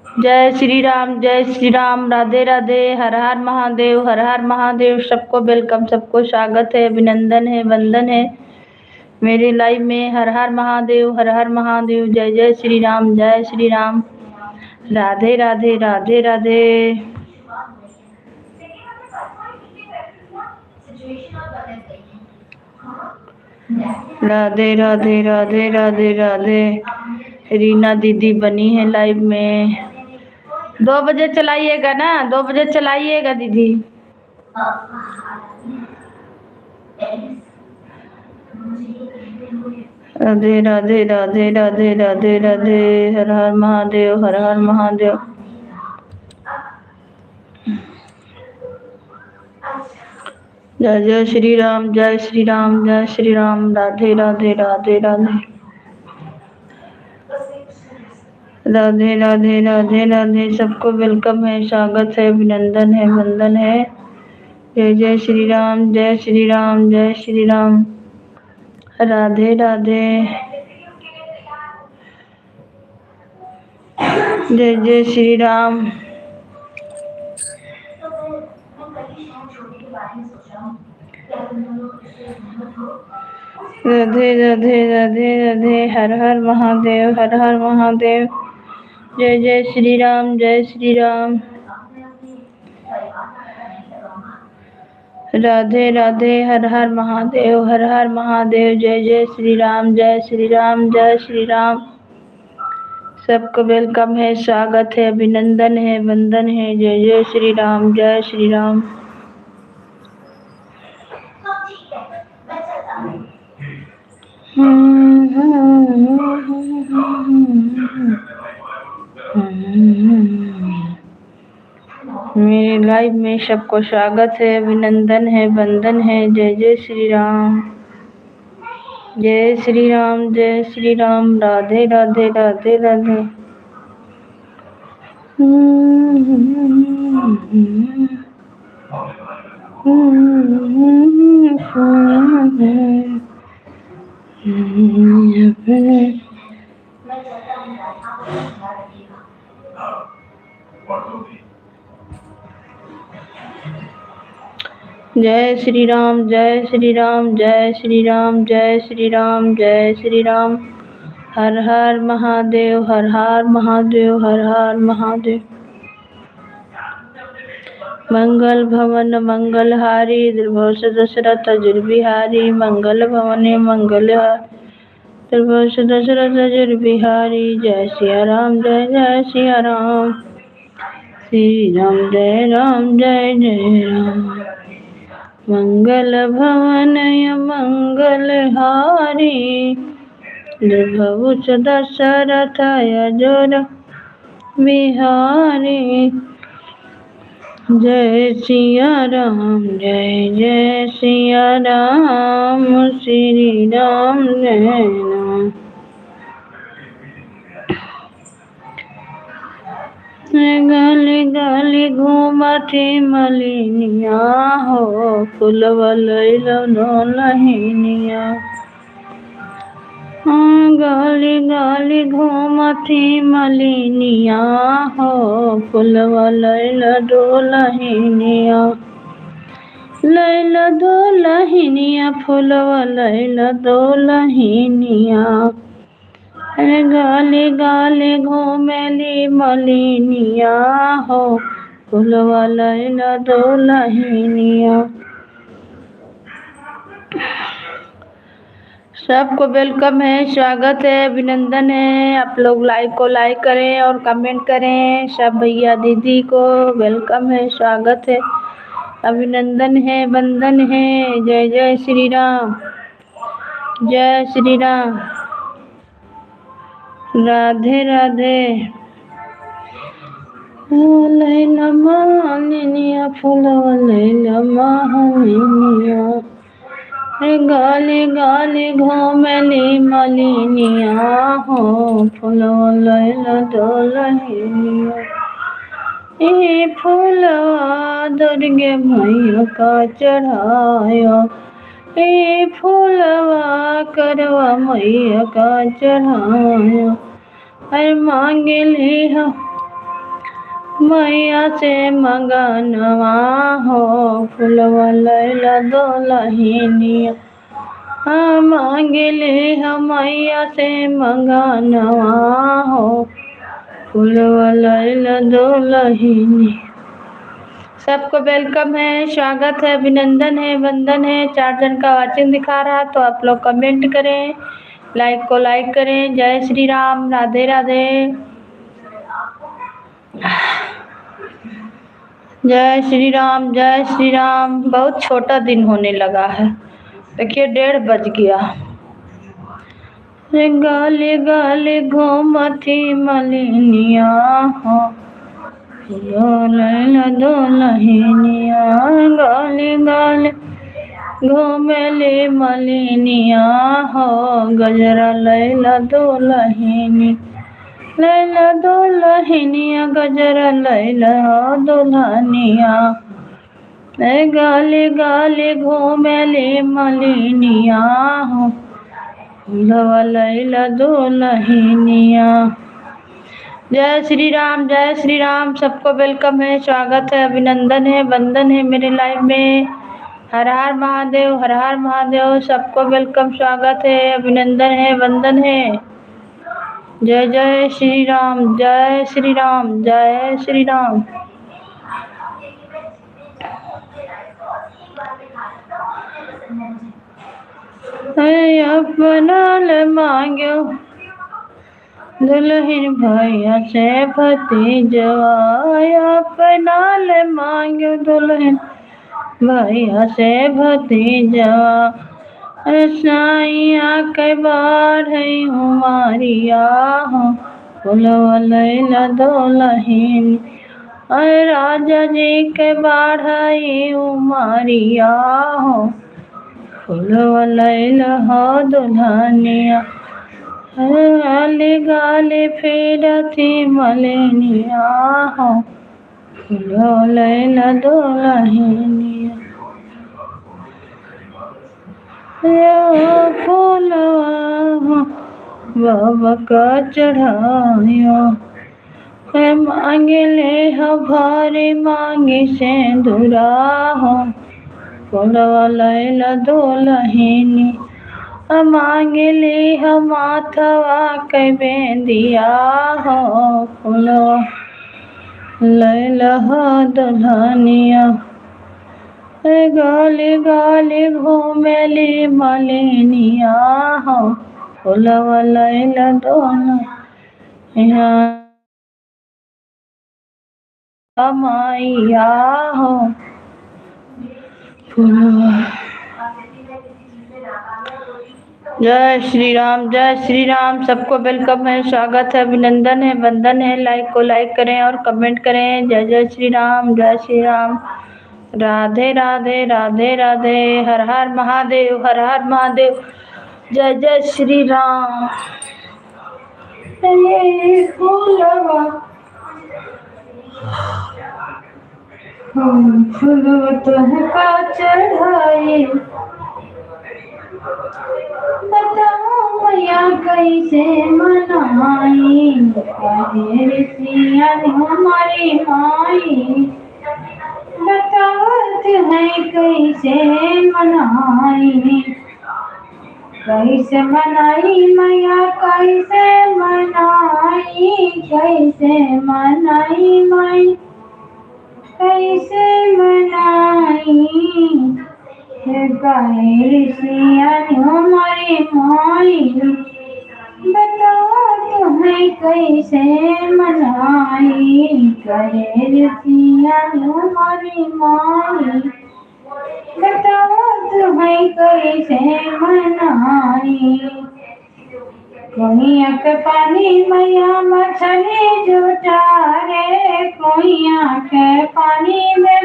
[SPEAKER 1] जय श्री राम, जय श्री राम, राधे राधे, हर हर महादेव, हर हर महादेव। सबको वेलकम, सबको स्वागत है, अभिनंदन है, वंदन है मेरे लाइव में। हर हर महादेव, हर हर महादेव। जय जय श्री राम, जय श्री राम, राधे राधे, राधे राधे। राधे राधे राधे राधे राधे। रीना दीदी बनी है लाइव में। 2 बजे चलाइएगा ना, 2 बजे चलाइएगा दीदी। राधे राधे राधे राधे राधे राधे। हर हर महादेव, हर हर महादेव। जय जय श्री राम, जय श्री राम, जय श्री राम। राधे राधे राधे राधे। राधे राधे राधे राधे। सबको वेलकम है, स्वागत है, अभिनंदन है, वंदन है। जय जय श्री राम, जय श्री राम, जय श्री राम। राधे राधे। जय जय श्री राम। राधे राधे राधे राधे। हर हर महादेव, हर हर महादेव। जय जय श्री राम, जय श्री राम। राधे राधे। हर हर महादेव, हर हर महादेव। जय जय श्री राम, जय श्री राम, जय श्री राम। सबको वेलकम है, स्वागत है, अभिनंदन है, वंदन है। जय जय श्री राम, जय श्री राम। मेरे लाइव में सबको स्वागत है, अभिनंदन है, वंदन है। जय जय श्री राम, जय श्री राम, जय श्री राम। राधे राधे राधे राधे। जय श्री राम, जय श्री राम, जय श्री राम, जय श्री राम, जय श्री राम। हर हर महादेव, हर हर महादेव, हर हर महादेव। मंगल भवन मंगलहारी, द्रभोष दशरथ अजुर बिहारी। मंगल भवने मंगलहारी, द्रभोष दशरथ अजुर बिहारी। जय सिया राम, जय जय सिया राम। श्री राम जय राम, जय जय राम। मंगल भवन मंगलहारी, द्रभुष दशरथ अजुर बिहारी। जय सिया राम, जय जय सिया राम। श्री राम जय राम। गली गली घूमती मलिनिया हो, फुलवा लैलो लहिनिया। गली गली घूमती मलिनिया हो, फुलवा लैला दुलहिनिया। लैला दुलहिनिया, फुलवा लैला दुलहिनिया। गाली गाली घूमेली मलिनिया हो, फुलवा लैला दुलहिनिया। सबको वेलकम है, स्वागत है, अभिनंदन है। आप लोग लाइक को लाइक करें और कमेंट करें। सब भैया दीदी को वेलकम है, स्वागत है, अभिनंदन है, वंदन है। जय जय श्री राम, जय श्री राम। राधे राधे। लैला मालिनिया, फुलवा लैला मालिनिया। गाली गाली घूमेली मलिनिया हो, फुलवा लैला दुलहिनिया। ये फूलवा दुर्गे मैया का चढ़ाया, ये फूलवा करवा मैया का चढ़ाया। हर मांगे लिया मैया से मंगनवा हो, फुलवा लैला दुलहिनिया। मांगे लिया मैया से मंगनवा हो, फुलवा लैला दुलहिनिया। सबको वेलकम है, स्वागत है, अभिनंदन है, वंदन है। 4 जन का वाचिंग दिखा रहा तो आप लोग कमेंट करें, लाइक को लाइक करें। जय श्री राम, राधे राधे। जय श्री राम, जय श्री राम। बहुत छोटा दिन होने लगा है, देखिए 1:30 बज गया। गाले गाले घूमती मलिनिया हो, दुल्हनिया गाले गाले घूमेली मलिनिया हो, गजरा लैला दुल्हनी, लैला दुल्हनिया, गजरा लैला दुल्हनिया। गाले गाले घूमेली मलिनिया हो, फूलवा लैला दुल्हनिया। जय श्री राम, जय श्री राम। सबको वेलकम है, स्वागत है, अभिनंदन है, वंदन है मेरे लाइव में। हर हर महादेव, हर हर महादेव। सबको वेलकम, स्वागत है, अभिनंदन है, वंदन है। जय जय श्री राम, जय श्री राम, जय श्री राम। अपना ले मांगो दुल्हन भैया से भतीजवा, अपना ले मांगो दुल्हन भैया से भतीजवा। साइया के बाढ़ उमारिया हो, फुलवा लैला दुल्हन। राजा जी के बाढ़ उमारिया हो, फुलवा लैला हो दुल्हनिया। गाले गाले फेरती मलिनिया हो, फुलवा लैला दुल्हनिया। फूलवा बाबा का चढ़ायो, मांगे ले भारी मांगे सिंदूरा हो, फूलवा लैला दुल्हनी। मांगे ले माथवा के बेंदिया हो, फूलवा लैला दुल्हनिया। गाले गाले घूमेली मलिनिया हो, फूलवा लैला दुल्हनिया। मैया हो, फूलवा। जय श्री राम, जय श्री राम। सबको वेलकम है, स्वागत है, अभिनंदन है, वंदन है। लाइक को लाइक करें और कमेंट करें। जय जय श्री राम, जय श्री राम, राधे राधे, राधे राधे। हर हर महादेव, हर हर महादेव। जय जय श्री राम। फूलवा फूलवा तुमका चढ़ाई, बताओ मैया कैसे मनाई। हमारी माई बतावत है कैसे मनाई, कैसे मनाई मैया, कैसे मनाई, कैसे मनाई माई, कैसे मनाई। हमारी माई बताओ तुम्हें कैसे मनाई, हमारी माई बताओ तुम्हें कैसे मनाई। कुइया के पानी मैया मछली जुटा रे, कुइया के पानी में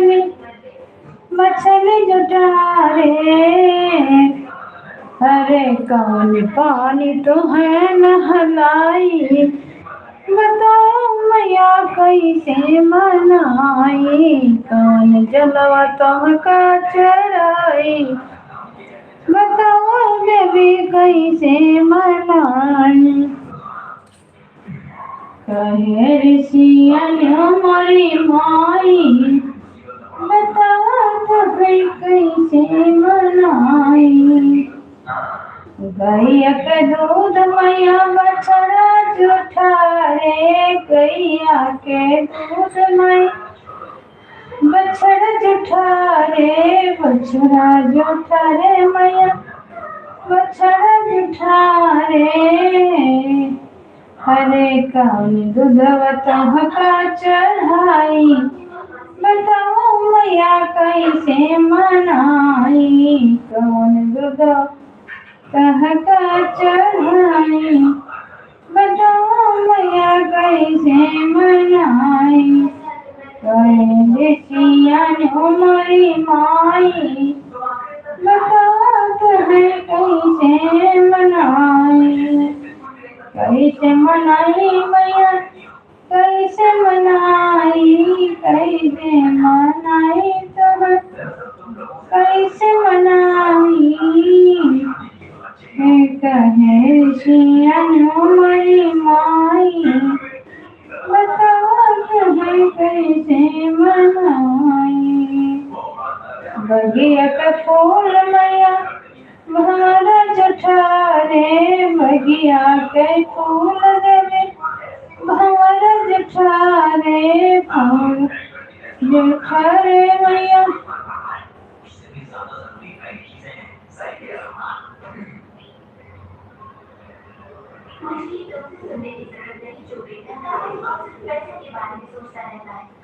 [SPEAKER 1] मछली जुटा रे। अरे कौन पानी तुम्हें नहलाई, बताओ मैया कैसे मनाई। कौन जलवा तुमका चढ़ाई, बताओ देवी कैसे मनाई। कहे ऋषियन हमारी माई बताओ तुम्हें कैसे मनाई। गैया के दूध मैया बछड़ा जुठा रे, गैया के दूध मैया बछड़ा जूठा रे बछड़ा जूठा रे मैया बछड़ा जूठा रे हरे कौन दूधवा तहका चढ़ाई बताओ मैया कैसे मनाई कौन दूधवा तहका चढ़ाई बताओ मैया कैसे मनाई सियान हमारी माई बताओ है कैसे मनाई कैसे मनाई मैया कैसे मनाई कैसे मनाई तो कैसे मनाई कहे सियान हमारी माई बताओ है कैसे मनाई बगिया का फूल मैया भंवरा जूठा रे बगिया के फूल रे भंवरा जूठा रे फूल जूठा रे मैया
[SPEAKER 3] मुझे तुमसे सुनने की जरूरत नहीं जो बेटा का है पैसे के बारे में सोचता रहता है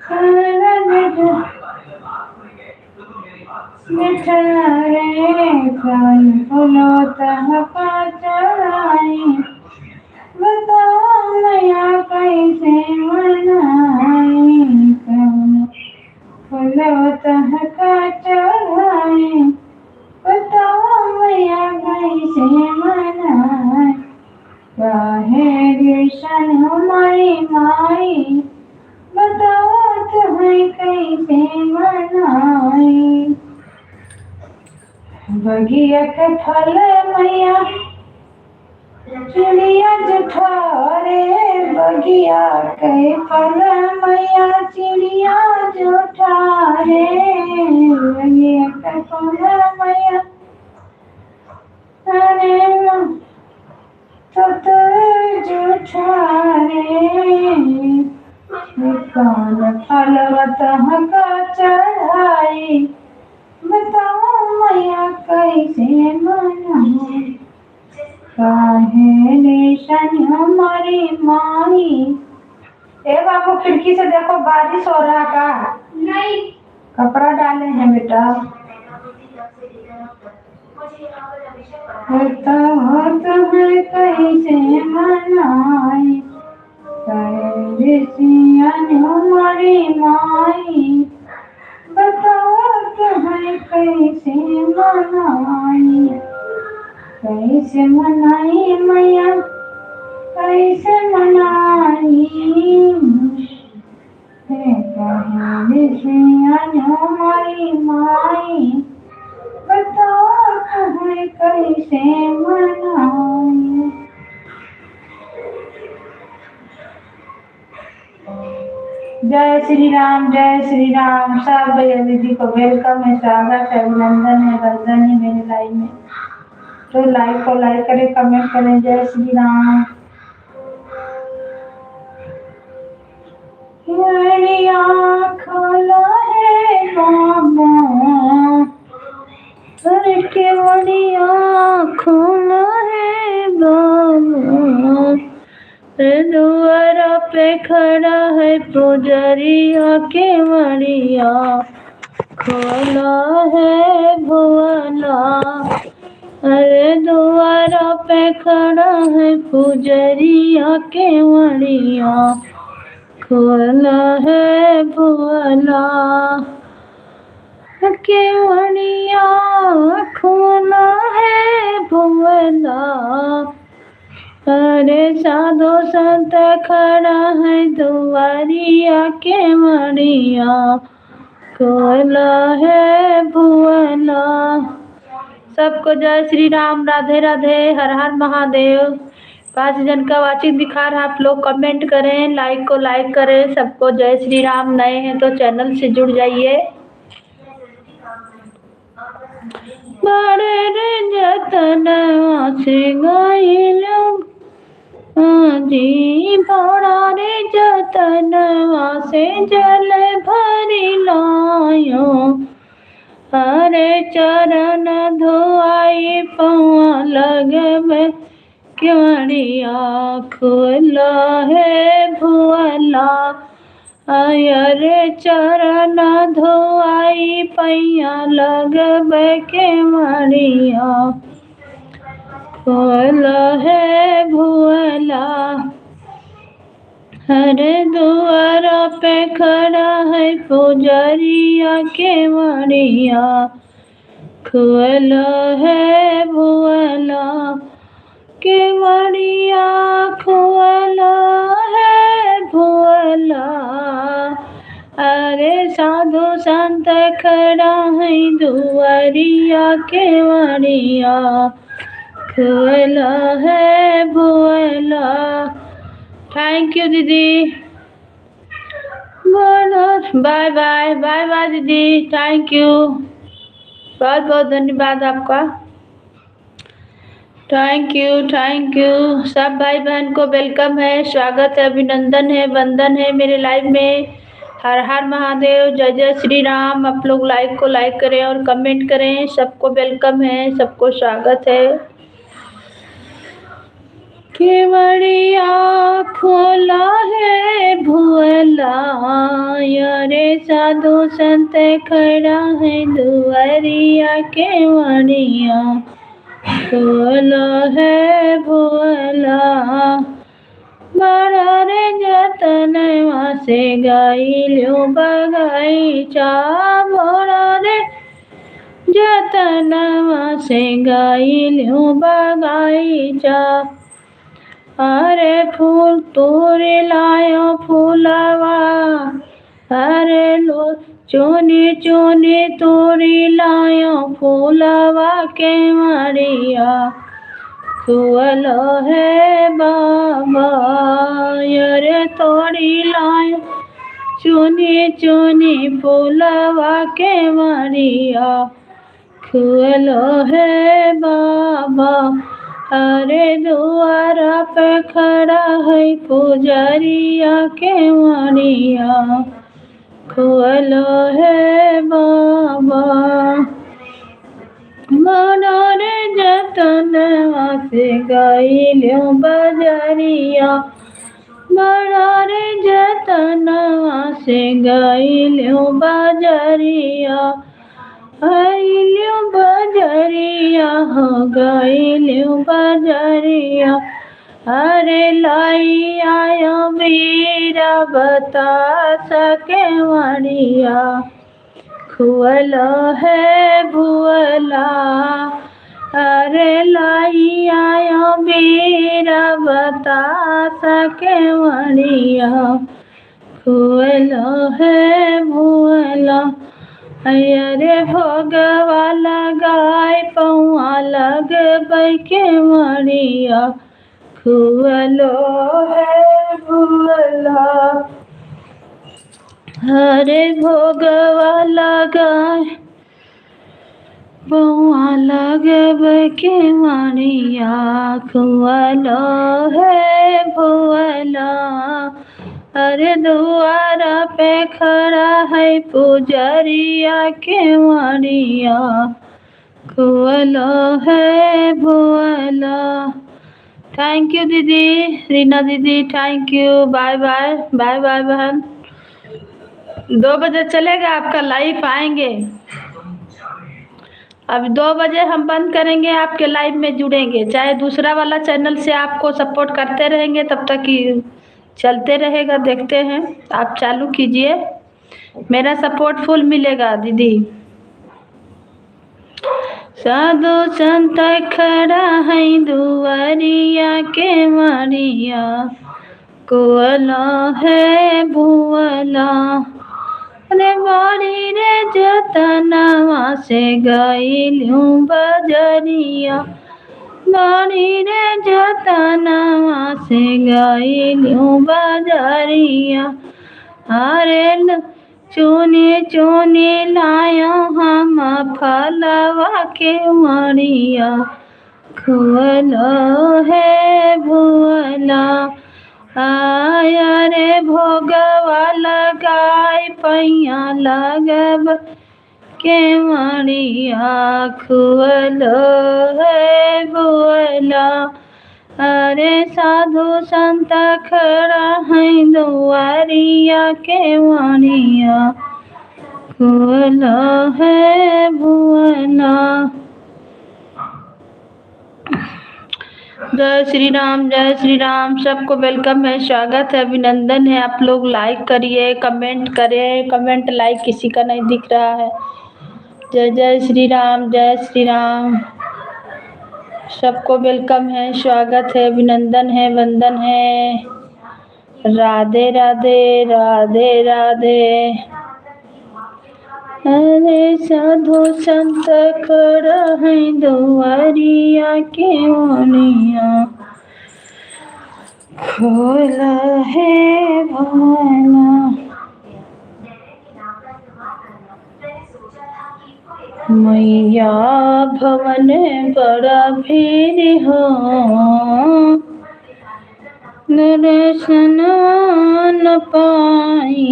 [SPEAKER 1] जूठा रे कौन फूलो तहका चढ़ाई बताओ मैया कैसे मनाई कौन फूलो तहका चढ़ाई बताओ मैया कैसे मनाई काहे ऋषण हमारी माई बताओ तुम्हें कैसे मनाई बगिया के फल मैया चिड़िया जूठा रे बगिया के फल मैया चिड़िया जूठा रे बगिया के फल मैया अरे तो जूठा रे कौन फलवत का चढ़ाई बताओ मैया कैसे मनाई काहे निशन हमारी माई ए बाबू खिड़की से देखो बारिश हो रहा का
[SPEAKER 2] नहीं
[SPEAKER 1] कपड़ा डाले हैं बेटा बताओ तुम्हें कैसे मनाई सियान हमारी माई बताओ तुम्हें कैसे मनाई मैया कैसे मनाई सियान हमारी माई बताओ तुम्हें कैसे मनाई जय श्री राम सब भैया दीदी को वेलकम है स्वागत है अभिनंदन है वंदन है मेरे लाइव में तो लाइव को लाइक करें कमेंट करें जय श्री राम खोला है बाबा के बड़िया खोला है बाबा द्वारा पे खड़ा है पुजरिया के मरिया खोला है भुवना अरे द्वारा पे खड़ा है पुजरिया के मरिया खोला है भुवना के मरिया खोला है भुवना अरे साधो संत खड़ा है दुआरिया के मरिया खोला है भुवना सबको जय श्री राम राधे राधे हर हर महादेव 5 जन का वाचिक दिखा रहा आप लोग कमेंट करें लाइक को लाइक करें सबको जय श्री राम नए हैं तो चैनल से जुड़ जाइए बड़े रे जतन से गाइल जी बड़ा रे जतनवा से जल भरी लायो, हरे चरण धोआई पौआ लगबे केवड़िया खुला है भुअला, अरे चरण धोआई पैया लगबे केवड़िया खुला है भुअला। हरे द्वार पे खड़ा है पुजरिया केवड़िया खुला है भुअला, केवड़िया खुला है भुअला। अरे साधु संत खड़ा है दुआरिया केवड़िया खुला है भुअला। थैंक यू दीदी, बाय बाय बाय बाय दीदी, थैंक यू, बहुत बहुत धन्यवाद आपका, थैंक यू। सब भाई बहन को वेलकम है, स्वागत है, अभिनंदन है, वंदन है मेरे लाइव में। हर हर महादेव, जय जय श्री राम। आप लोग लाइक को लाइक करें और कमेंट करें, सबको वेलकम है, सबको स्वागत है। केवड़िया खोला है भुअला, रे साधु संत खड़ा है दुआरिया केवड़िया खोला है भुअला। बड़ा रे जतनवा से गाइलो बगीचा, बड़ा रे जतनवा से गाइलो बगीचा। अरे फूल तोरे लायो फूलवा, अरे लो चुनी चुनी तोरी लायो फूलवा केवड़िया खुला है बाबा, अरे तोरी लायो चुनी चुनी फूलवा केवड़िया खुला है बाबा। अरे द्वारा पे खड़ा है पुजरिया केवड़िया खुला है बाबा। मनोरे जतनवा से गाइलो बजरिया, मनोरे जतनवा से गाइलो बजरिया, गाइलो बजरिया हो गाइलो बजरिया। अरे लाई आयो वीरा बता सके केवड़िया खुला है भुअला, अरे लाई आयो वीरा बता सके केवड़िया खुला है भुअला। अरे भोगवा लगाए पौआ लगबै केवड़िया खुला है भुअला। हरे भोगवा लगाए पौआ लगबै केवड़िया खुला है भुअला। अरे द्वारा पे खड़ा है पुजरिया केवड़िया खुला है भुअला। थैंक यू दीदी, रीना दीदी, thank you, bye bye bye bye बहन। 2 बजे चलेगा आपका लाइव, आएंगे अब 2 बजे हम बंद करेंगे, आपके लाइव में जुड़ेंगे, चाहे दूसरा वाला चैनल से आपको सपोर्ट करते रहेंगे तब तक ही चलते रहेगा, देखते हैं। आप चालू कीजिए, मेरा सपोर्ट फुल मिलेगा दीदी। साधु संत खड़ा है दुआरिया केवड़िया खुला है भुअला। अरे बाड़ी रे जतनवा से गाइलो बजरिया, बाड़ी रे जतनवा से गाइलो बजरिया। अरे चुनी चुनी लायो हम फलवा केवड़िया खुअलो है भुअला आया रे भोगवा लगाई पैया लगब केवड़िया खुअलो है भुअला अरे साधु संत खड़ा है दुआरिया केवड़िया खुअलो है भुअला। जय श्री राम सबको वेलकम है, स्वागत है, अभिनंदन है। आप लोग लाइक करिए, कमेंट करें। कमेंट लाइक किसी का नहीं दिख रहा है। जय जय श्री राम सबको वेलकम है, स्वागत है, अभिनंदन है, वंदन है। राधे राधे राधे राधे। अरे साधु संत खड़ा है दुआरिया केवड़िया खोला है भुअला। मैया भवन बड़ा भीड़ हो दर्शन न पाई।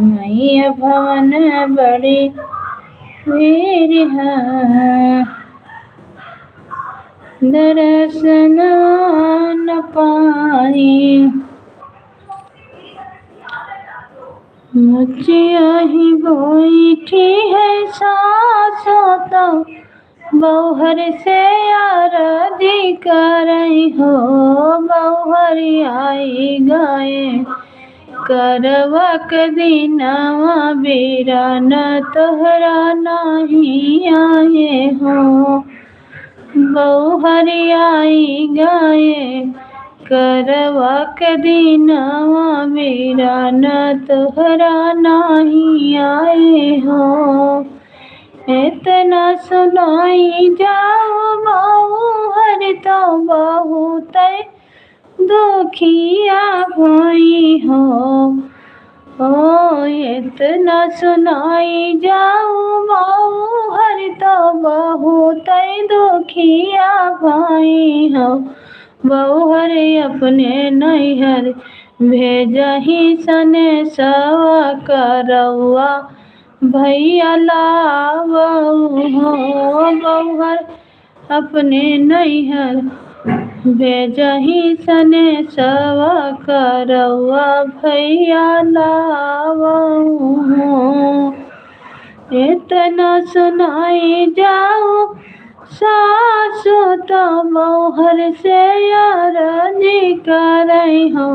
[SPEAKER 1] मैया भवन बड़ी भीड़ है दर्शन न पाई। मुझिया ही बैठी है सासो तो बौहर से आरती करई हो। बौहर आई गए करवक दिनवा बेरा न तोहरा नहीं आए हो। बौहर आई गए करवक दिनवा बेरा न तोहरा नहीं आए हो। इतना सुनाई जाओ बौहर तो बहुत दुखिया भई हो। ओ इतना सुनाई जाओ बौहर तो बहुत दुखिया भई हो। बौहर अपने नैहर भेजही सने सवा करौआ भैया लावऊ हो। बौहर अपने नैहर भेजही सने सवा करौआ भैया लावऊ हो। इतना सुनाई जाओ सासु तो बौहर से आरती करई हो।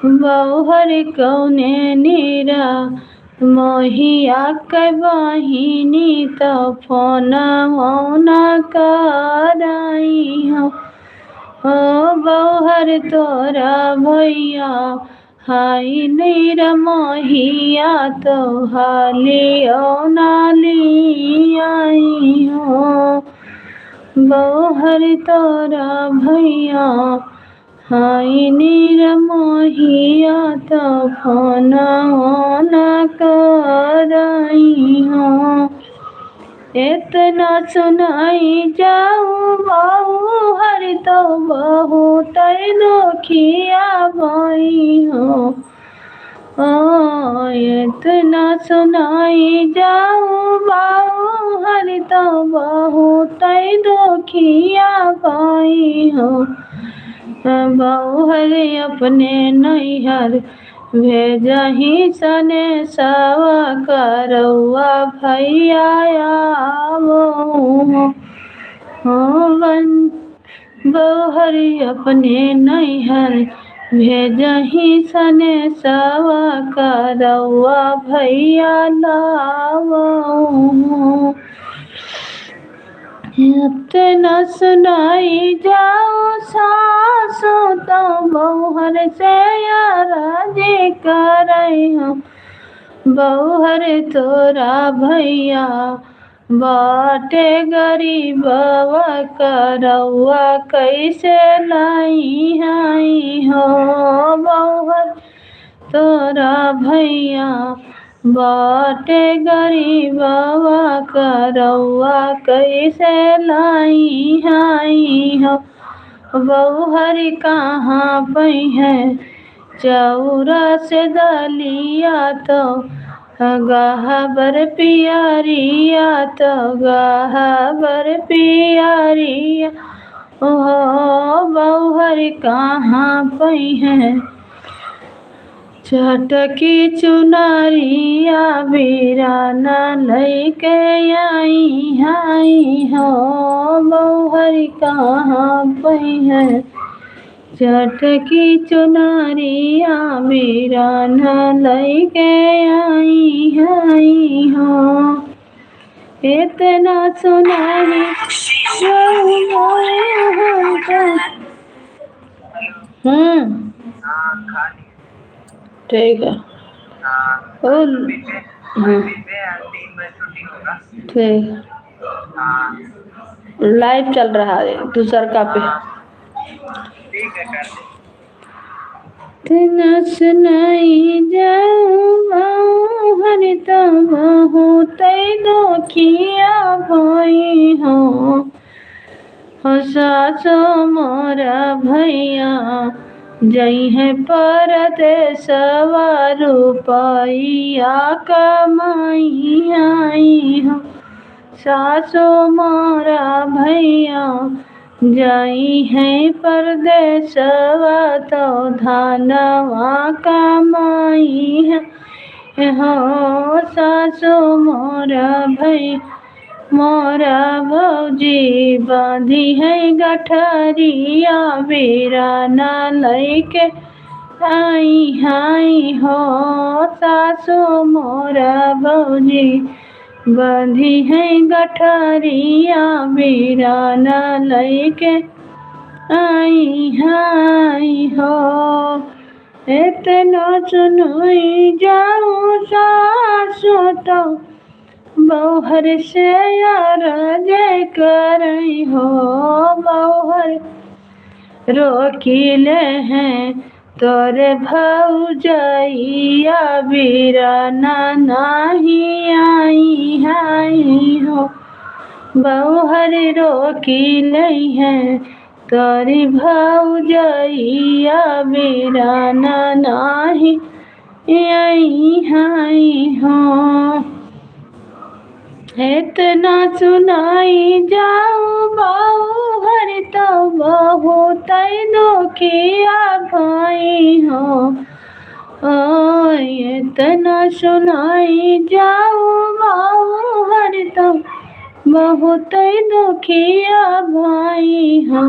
[SPEAKER 1] बौहर कौने नीरा मोहिया के बहिनी तो फोन मौना कराई हो। ओ बौहर तोरा भैया हाई नीरा मोहिया तो हालियो नाली आई हो। बौहर तोरा भैया हाई नीरा मोहिया तो फोन न कराई हो। इतना सुनाई जाऊँ बौहर तो बहुत दुखिया भई हो। इतना सुनाई जाऊँ बौहर तो बहुत दुखिया भई हो। बौहर अपने नैहर भेजही सने सवा करौआ भैया आवो हो। बौहर अपने नैहर भेजही सने सवा करौआ भैया लावो हो। इतना सुनाई जाओ सासु तो बौहर से आरती करई हो। बौहर तोरा भैया बाटे गरीबवा करौआ कैसे लाई आई हो। बौहर तोरा भैया बाटे गरीबवा करौआ कैसे लाई हाई हो। बउहर कहाँ पई है चौरा से दलिया तो गहबर पियरिया तो गहबर पियरिया ओहो बउहर कहाँ पई है चटकी चुनरिया बीराना लैके आई हाई हो। बउहर कहाँ पई है चटकी चुनरिया बीराना लैके आई हाई हो। इतना सुनाई ठीक है और ठीक लाइव चल रहा है दूसर का पे सुनाई जाऊँ हरि तब तै दोखिया भई हो सासो मोरा भैया जई है परदेसवा रुपैया कमाई आई हो। सासो मोरा भैया जई है परदेसवा तो धनवा कमाई है हो। सासो मोरा भैया मोरा भौजी बांधी है गठरिया बीराना लैके आई हाई हो। सासु मोरा भौजी बांधी है गठरिया बीराना लैके आई हाई हो। इतना सुनई जाऊँ सासु तो बउहर से यार जय करई हो। बउहर रोकिले हैं तोरे भौजैया बीराना नहीं आई हाई हो। बउहर रोकिले हैं तोरी भौजैया बीराना नहीं आई हाई हो। इतना सुनाई जाऊँ बउहर तो बहुत दुखिया भई हो। ओ इतना सुनाई जाऊँ बउहर तो बहुत दुखिया भई हो।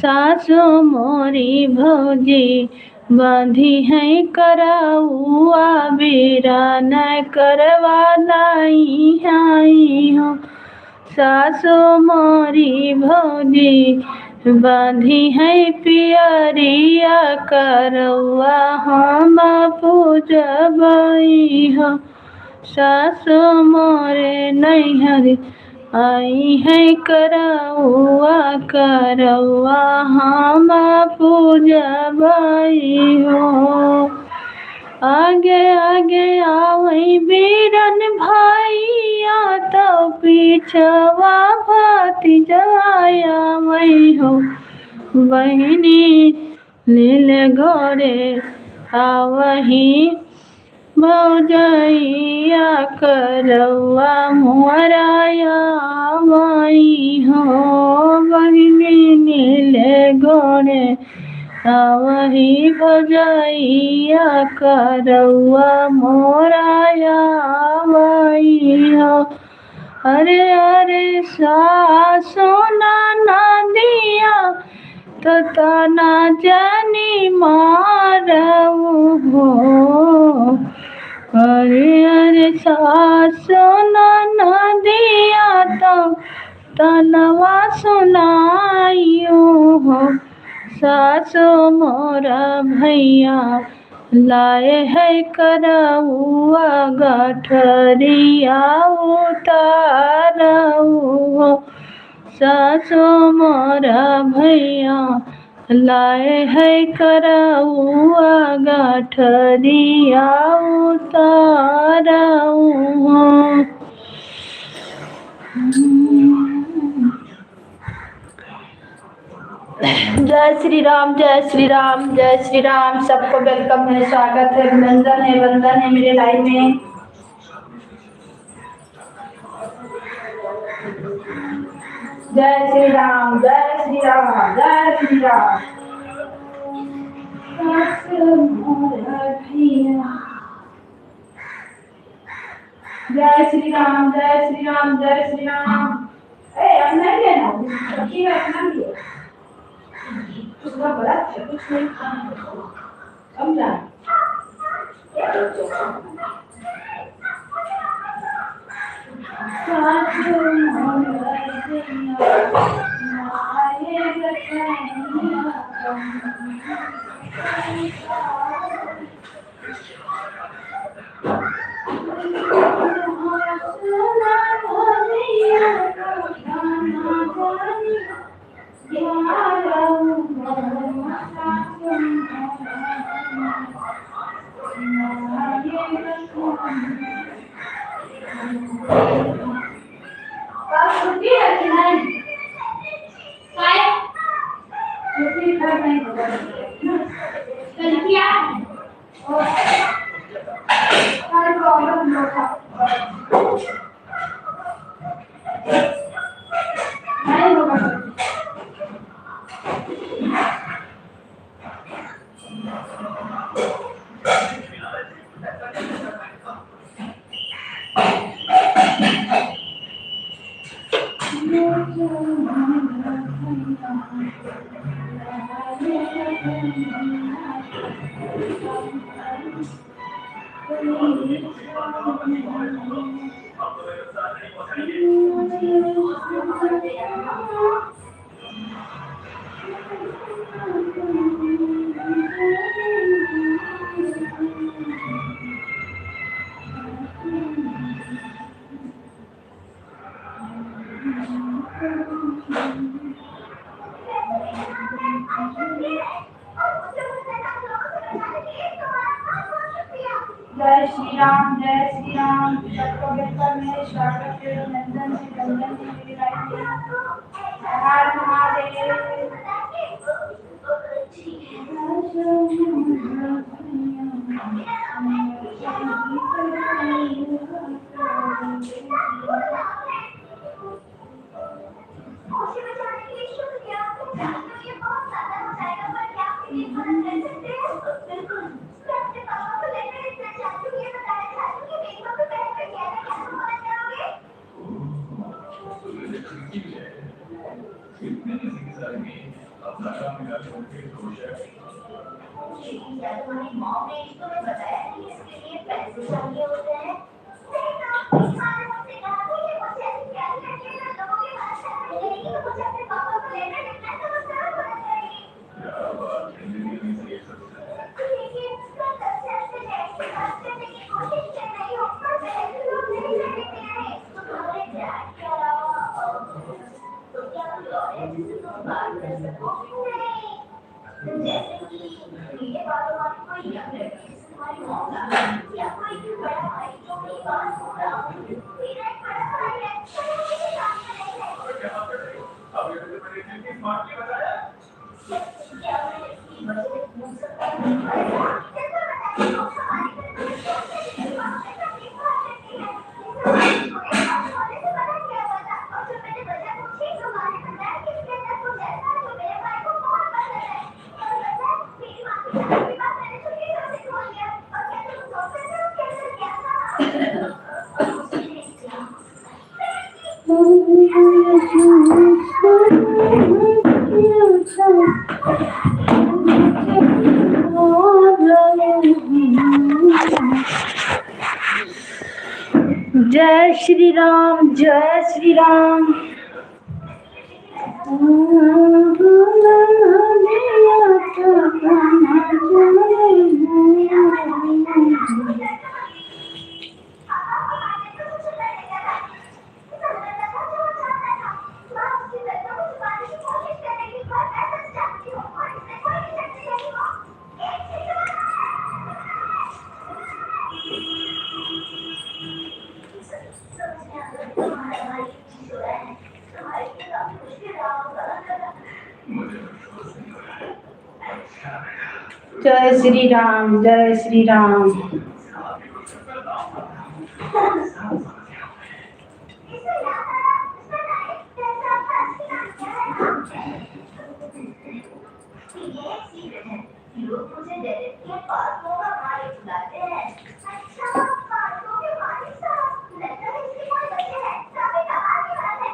[SPEAKER 1] सासु मोरी भौजी बांधी है करौआ बीराना करवा लाई आई हो। सासु मोरी भौजी बांधी है पियरिया करौआ हम पूजबई हो। सासु मोरे नैहर आई है करौआ करौआ हम पूजबई हो। आगे आगे आवई बीरन भैया तो पीछवा भाती जाया मई हो। बहिनी नील गोरे आवही भौजैया करौआ मोराया मई हो। बहिनी नीले गोरे आवही भौजैया करौआ मोराया मई हो। अरे अरे सासु नदिया तो तना जानी मारऊ हो। अरे अरे सासु नदिया तो तनवा सुनाइयो हो। सासु मोरा भैया लाए है करौआ गठरिया उतारऊ हो। सासु मोरा भैया लाए है कराऊआ गाठरिया उताराऊ जय श्री राम, जय श्री राम, जय श्री राम। सबको वेलकम है, स्वागत है, अभिनंदन है, वंदन है मेरे लाइव में। जय श्री राम, जय श्री राम, जय श्री राम। जय श्री राम, जय श्री राम, जय श्री राम। अपना ही लेना, सबकी अपना ही है। उसका बड़ा अच्छा कुछ नहीं समझा। जय श्री राम, जय श्री राम। सबको वेलकम है, स्वागत है, अभिनंदन है, वंदन है मेरे लाइव में। हर महादेव।
[SPEAKER 3] तुम्हारी मॉम ने तुम्हें बताया कि इसके लिए पैसे चाहिए होते हैं। नहीं तो तुम्हारे मुझसे कहा कि ये मुझे ऐसी प्यारी लड़की है जो लोगों की बात कर रही है कि मुझे अपने पापा को लेकर निकलना है तो वो जरूर होना चाहिए। लेकिन मैं सबसे अच्छे डैड से बात करने की कोशिश कर रही हूँ पर वैसे लोग नहीं करने दे रहे। तुम्हारे डैड के अलावा तो क्या कोई और है जिससे तुम बात कर सको? नहीं, जैसे ये बातों वाली कोई यंग लड़की तुम्हारी मॉम या कोई बड़ा भाई जो मेरी बात सुन रहा हो, मेरा एक बड़ा भाई है पर वो मेरी बात में नहीं है। क्या मैंने इसकी वजह से पूछ सकता हूँ? कैसे बताइए लोग हमारी तरफ से मेरी बात में तकलीफ पहुंच सकती है। मुझे बात होने से पता क्या हुआ था और जब मैंने वजह पूछी तो मैंने बताया कि इसके अंदर कुछ ऐसा है जो मेरे भाई को बहुत पसंद है। और वजह मेरी माँ की तरफ की बात मैंने सुन के उसे खोल दिया। और क्या तुम सोच सकते हो उसके अंदर क्या था? उसने क्या
[SPEAKER 1] जय श्री राम, जय श्री राम।
[SPEAKER 4] मुझे विश्वास नहीं हो रहा है। अच्छा बेटा,
[SPEAKER 1] जय श्री राम, जय श्री राम।
[SPEAKER 4] आपकी कुछ शक्ल ना हो। सब समझ गया मैं।
[SPEAKER 3] ये सीक्रेट है। लोग मुझे डेरिस के पार्कों का मालिक बुलाते हैं। अच्छा, पार्कों के मालिक साहब, लगता है इसके कोई बच्चे हैं। काफी कमाल की बात है।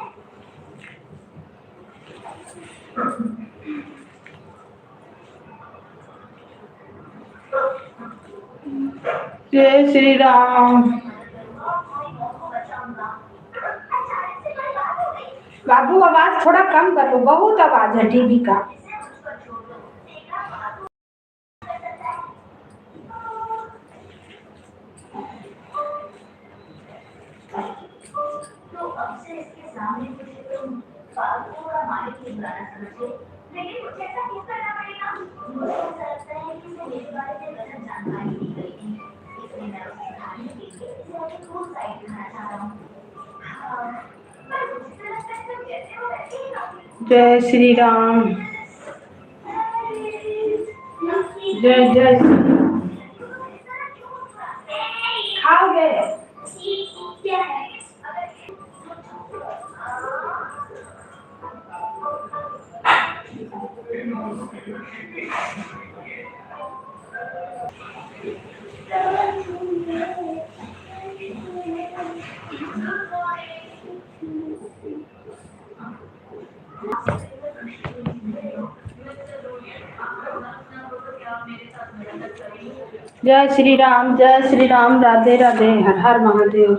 [SPEAKER 1] जय श्री राम।
[SPEAKER 3] और कोई को बचाऊंगा। अचानक से कोई बात हो गई।
[SPEAKER 1] बाबू आवाज थोड़ा कम करो, बहुत आवाज है टीवी का।
[SPEAKER 3] इसे मुझ पर छोड़ दो। देखा बात कर सकता है। तो अब से इसके सामने मुझे तुम पार्कों का मालिक ही बुलाना समझे। लेकिन मुझे ऐसा क्यों करना पड़ेगा? मुझे ऐसा लगता है कि इसे मेरे बारे में गलत जानकारी दी गई थी। इसलिए मैं उसे सुधारने के लिए इसे अपनी कूल साइड दिखाना चाहता हूँ। हाँ, पर मुझे तो लगता है तुम जैसे हो वैसे ही हो।
[SPEAKER 1] जय श्री राम। जय जय श्री राम। खाओगे?
[SPEAKER 3] क्या है?
[SPEAKER 1] जय श्री राम, जय श्री राम, राधे राधे, हर हर महादेव।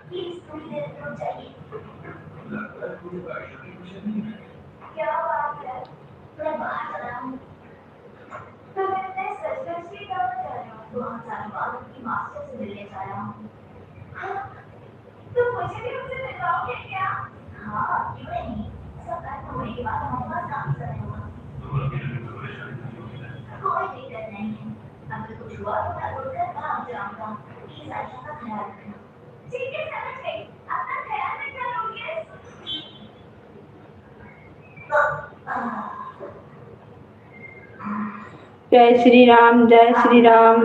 [SPEAKER 3] प्लीज थोड़ी देर रुक जाइए।
[SPEAKER 4] लगता है कोई बारिश की कुछ नहीं है।
[SPEAKER 3] क्या बात है? मैं बाहर चला हूँ। तो मैं सच ही कब जा रहा हूँ? 2000 बाद की मास्टर से मिलने जा रहा हूँ। हाँ, तो मुझे भी उनसे मिलवाओगे क्या? हाँ, क्यों नहीं? सब खत्म होने के बाद हमारे पास काफी समय होगा।
[SPEAKER 4] तो अकेले में परेशानी नहीं होगी ना?
[SPEAKER 3] कोई दिक्कत नहीं है। अगर कुछ हुआ तो मैं उठकर भाग जाऊंगा। प्लीज आशा का ख्याल रखना। ठीक है, समझ गई। अपना ख्याल रखना लोगे।
[SPEAKER 1] जय श्री राम, जय श्री राम।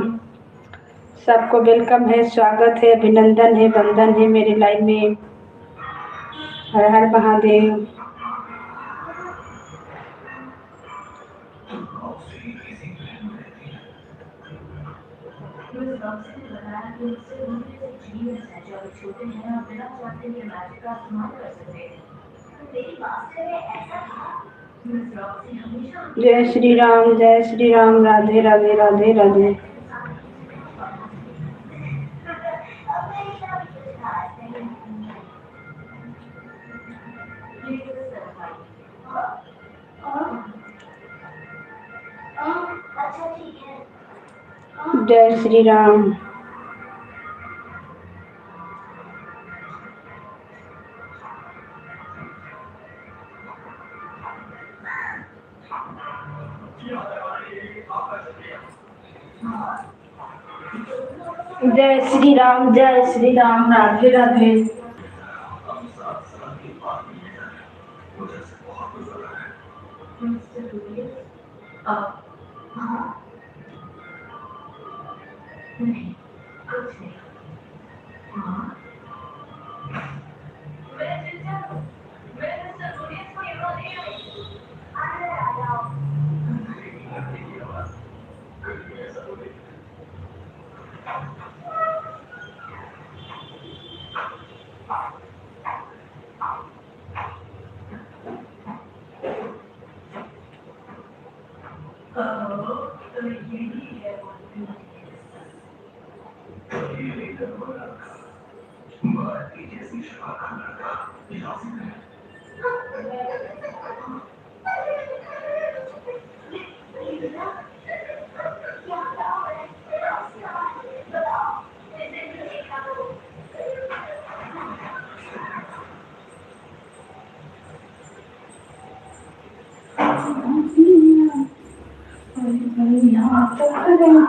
[SPEAKER 1] सबको वेलकम है, स्वागत है, अभिनंदन है, वंदन है मेरे लाइव में। हर हर महादेव।
[SPEAKER 3] मुझे डॉक्टर ने बताया कि उससे दूसरे से जीनियस है जो अभी छोटे हैं और बिना चाहते हुए मैजिक का इस्तेमाल कर सकते हैं। मेरी मास्टर में ऐसा था। मिस रॉक्सी हमेशा
[SPEAKER 1] जय श्री राम, जय श्री राम, राधे राधे, राधे राधे।
[SPEAKER 3] अब मेरी शादी कुछ खास नहीं है। ये तो सरप्राइज। अच्छा ठीक है।
[SPEAKER 1] जय श्री राम। जय श्री राम, जय श्री राम, राधे राधे।
[SPEAKER 4] हम 7 साल के बाद मिलने जा रहे हैं। मुझे इससे बहुत गुस्सा है।
[SPEAKER 3] मिस्टर लुइस, हाँ, नहीं, कुछ नहीं। हाँ, मैं चिंता हूँ। मैं मिस्टर लुइस को ये बात नहीं हुई। अंदर आ जाओ।
[SPEAKER 4] लड़के की आवाज कहीं ऐसा तो नहीं है।
[SPEAKER 3] तो यही है वो
[SPEAKER 4] ये लीडर बना था। भारती जैसी शाखा लड़का इजाजत है।
[SPEAKER 3] क्या नाम है? बताओ। जिंदगी का वो।
[SPEAKER 1] याद करें